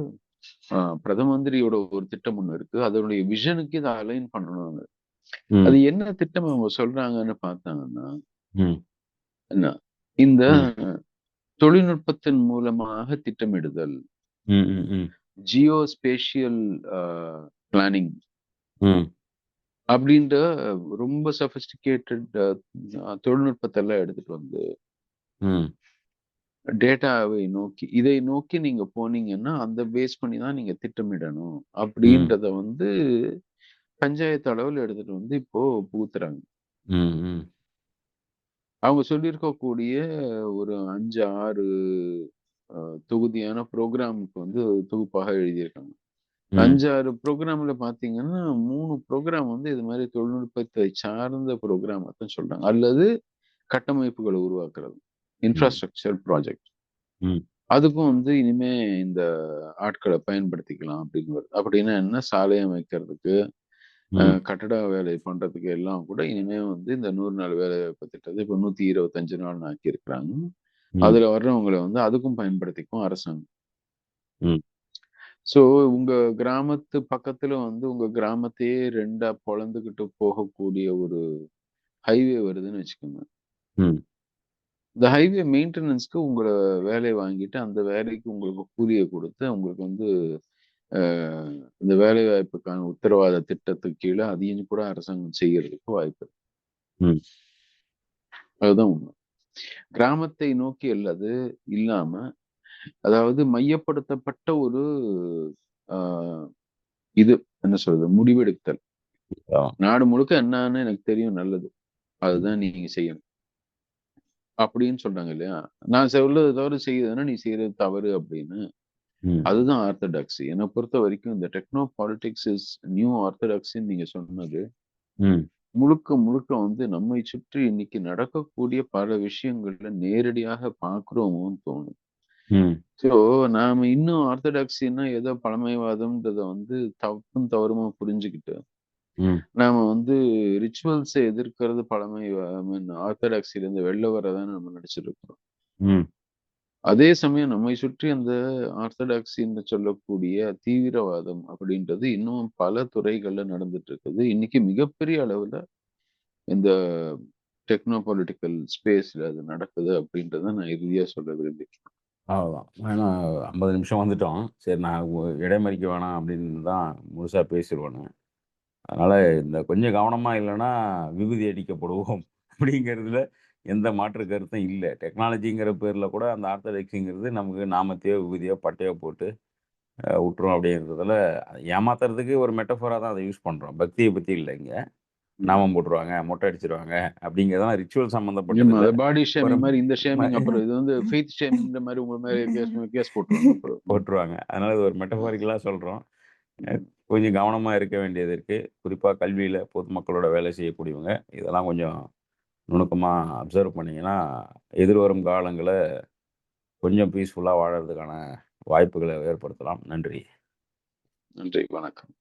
பிரதம மந்திரியோட ஒரு திட்டம் ஒண்ணு இருக்கு. அதனுடைய விஷனுக்கு இத அலைன் பண்ணணும்னு. அது ம். என்ன திட்டம் அவங்க சொல்றாங்கன்னு பார்த்தாங்கன்னா, ம். என்ன இந்த ம். தொழில்நுட்பத்தின் மூலமாக திட்டமிடுதல், ம். ம். ம். ஜியோஸ்பேஷியல் அ பிளானிங் ம். அப்படின்ற ரொம்ப சொஃபிஸ்டிகேட்டட் தொழில்நுட்பத்தெல்லாம் எடுத்துட்டு வந்து ம். டேட்டாவை நோக்கி இதை நோக்கி நீங்க போனீங்கன்னா, அந்த பேஸ் பண்ணி தான் நீங்க திட்டமிடணும். ம். அப்படின்றத வந்து பஞ்சாயத்து அளவுல எடுத்துட்டு வந்து இப்போ புகுத்துறாங்க. ம். ம். அவங்க சொல்லியிருக்கக்கூடிய ஒரு 5, 6 தொகுதியான புரோகிராமுக்கு வந்து தொகுப்பாக எழுதியிருக்காங்க. ம். 5, 6 புரோகிராம்ல பார்த்தீங்கன்னா, 3 புரோகிராம் வந்து இது மாரி தொழில்நுட்பத்தை சார்ந்த புரோகிராம் தான் சொல்றாங்க. அல்லது கட்டமைப்புகள உருவாக்குறது. ம். Infrastructure project. ம். அதுக்கும் வந்து இனிமே இந்த ஆட்கள பயன்படுத்திக்கலாம் அப்படின்னு வருது. அப்படின்னா என்ன? சாலை அமைக்கிறதுக்கு, ம். கட்டட வேலை பண்றதுக்கு எல்லாம் கூட இனிமே வந்து இந்த 100 நாள் வேலைவாய்ப்பு திட்டத்த இப்ப 125 நாள்னு ஆக்கியிருக்கிறாங்க. ம். அதுல வர்றவங்கள வந்து அதுக்கும் பயன்படுத்திக்கும் அரசாங்கம். ம். ஸோ உங்க கிராமத்து பக்கத்துல வந்து உங்க கிராமத்தையே 2ஆ பொளந்துகிட்டு போகக்கூடிய ஒரு ஹைவே வருதுன்னு வச்சுக்கோங்க. ம். இந்த ஹைவே மெயின்டனன்ஸ்க்கு உங்கள வேலைய வாங்கிட்டு, அந்த வேலைக்கு உங்களுக்கு கூலிய குடுத்து, உங்களுக்கு வந்து அ இந்த வேலைவாய்ப்புக்கான உத்தரவாத திட்டத்துக்கு கீழ அதையும் கூட அரசாங்கம் செய்யறதுக்கு வாய்ப்பு இருக்கு. ம். அதுதான் உண்மை. கிராமத்தை நோக்கி அல்லது இல்லாம, அதாவது மையப்படுத்தப்பட்ட ஒரு அ இது என்ன சொல்றது? முடிவெடுத்தல். ஆ. நாடு முழுக்க என்னான்னு எனக்கு தெரியும் நல்லது. ம். அதுதான் நீங்க செய்யணும். அப்படின்னு சொல்றாங்க இல்லையா? நான் சொல்றத தவிர செய்யுதுன்னா, நீ செய்றது தவறு அப்படின்னு. அதுதான் ஆர்த்தடாக்ஸி. என்னை பொறுத்த வரைக்கும் இந்த டெக்னோ பாலிடிக்ஸ் இஸ் நியூ ஆர்த்தடாக்ஸின்னு நீங்க சொன்னது முழுக்க முழுக்க வந்து நம்மை சுற்றி இன்னைக்கு நடக்கக்கூடிய பல விஷயங்கள்ல நேரடியாக பார்க்கிறோமோன்னு தோணும். ஸோ நாம இன்னும் ஆர்த்தடாக்ஸின்னா ஏதோ பழமைவாதம்ன்றத வந்து தப்பும் தவறுமா புரிஞ்சுக்கிட்டு நாம வந்து ரிச்சுவல்ஸை எதிர்க்கிறது பழமை ஆர்த்தடாக்ஸில இருந்து வெளில வரதான் நம்ம நடிச்சிட்டு இருக்கிறோம். அதே சமயம் நம்மை சுற்றி அந்த ஆர்த்தடாக்ஸின்னு சொல்லக்கூடிய தீவிரவாதம் அப்படின்றது இன்னும் பல துறைகள்ல நடந்துட்டு இருக்குது. இன்னைக்கு மிகப்பெரிய அளவுல இந்த டெக்னோ பொலிட்டிக்கல் ஸ்பேஸ்ல அது நடக்குது அப்படின்றத நான் இறுதியா சொல்ல விரும்புகிறேன். அவ்வளோதான். ஏன்னா 50 நிமிஷம் வந்துட்டோம். சரி, நான் இடைமறிக்க வேணாம் அப்படின்னு தான் முழுசாக பேசிடுவேன். அதனால் இந்த கொஞ்சம் கவனமாக இல்லைன்னா விபூதி அடிக்கப்படுவோம் அப்படிங்கிறதுல எந்த மாற்று கருத்தும் இல்லை. டெக்னாலஜிங்கிற பேரில் கூட அந்த ஆர்த்தடாக்ஸிங்கிறது நமக்கு நாமத்தையோ விபூதியோ பட்டையோ போட்டு விட்டுரும் அப்படிங்கிறதுல ஏமாத்துறதுக்கு ஒரு மெட்டஃபோராக தான் அதை யூஸ் பண்ணுறோம். பக்தியை பற்றி இல்லை. இங்கே நாமம் போட்டுருவாங்க, மொட்டை அடிச்சிருவாங்க அப்படிங்கிறதான் ரிச்சுவல் சம்மந்தப்பட்டது. பாடி ஷேமிங் மாதிரி இந்த ஷேமிங், அப்புறம் இது வந்து ஃபெய்த் ஷேமிங் மாதிரி உங்க மாதிரி கேஸ் போட்டுருவாங்க. அதனால இது ஒரு மெட்டஃபாரிக்கலாக சொல்கிறோம். கொஞ்சம் கவனமாக இருக்க வேண்டியது இருக்குது. குறிப்பாக கல்வியில் பொதுமக்களோட வேலை செய்யக்கூடியவங்க இதெல்லாம் கொஞ்சம் நுணுக்கமாக அப்சர்வ் பண்ணிங்கன்னா எதிர்வரும் காலங்களை கொஞ்சம் பீஸ்ஃபுல்லாக வாழறதுக்கான வாய்ப்புகளை ஏற்படுத்தலாம். நன்றி. நன்றி, வணக்கம்.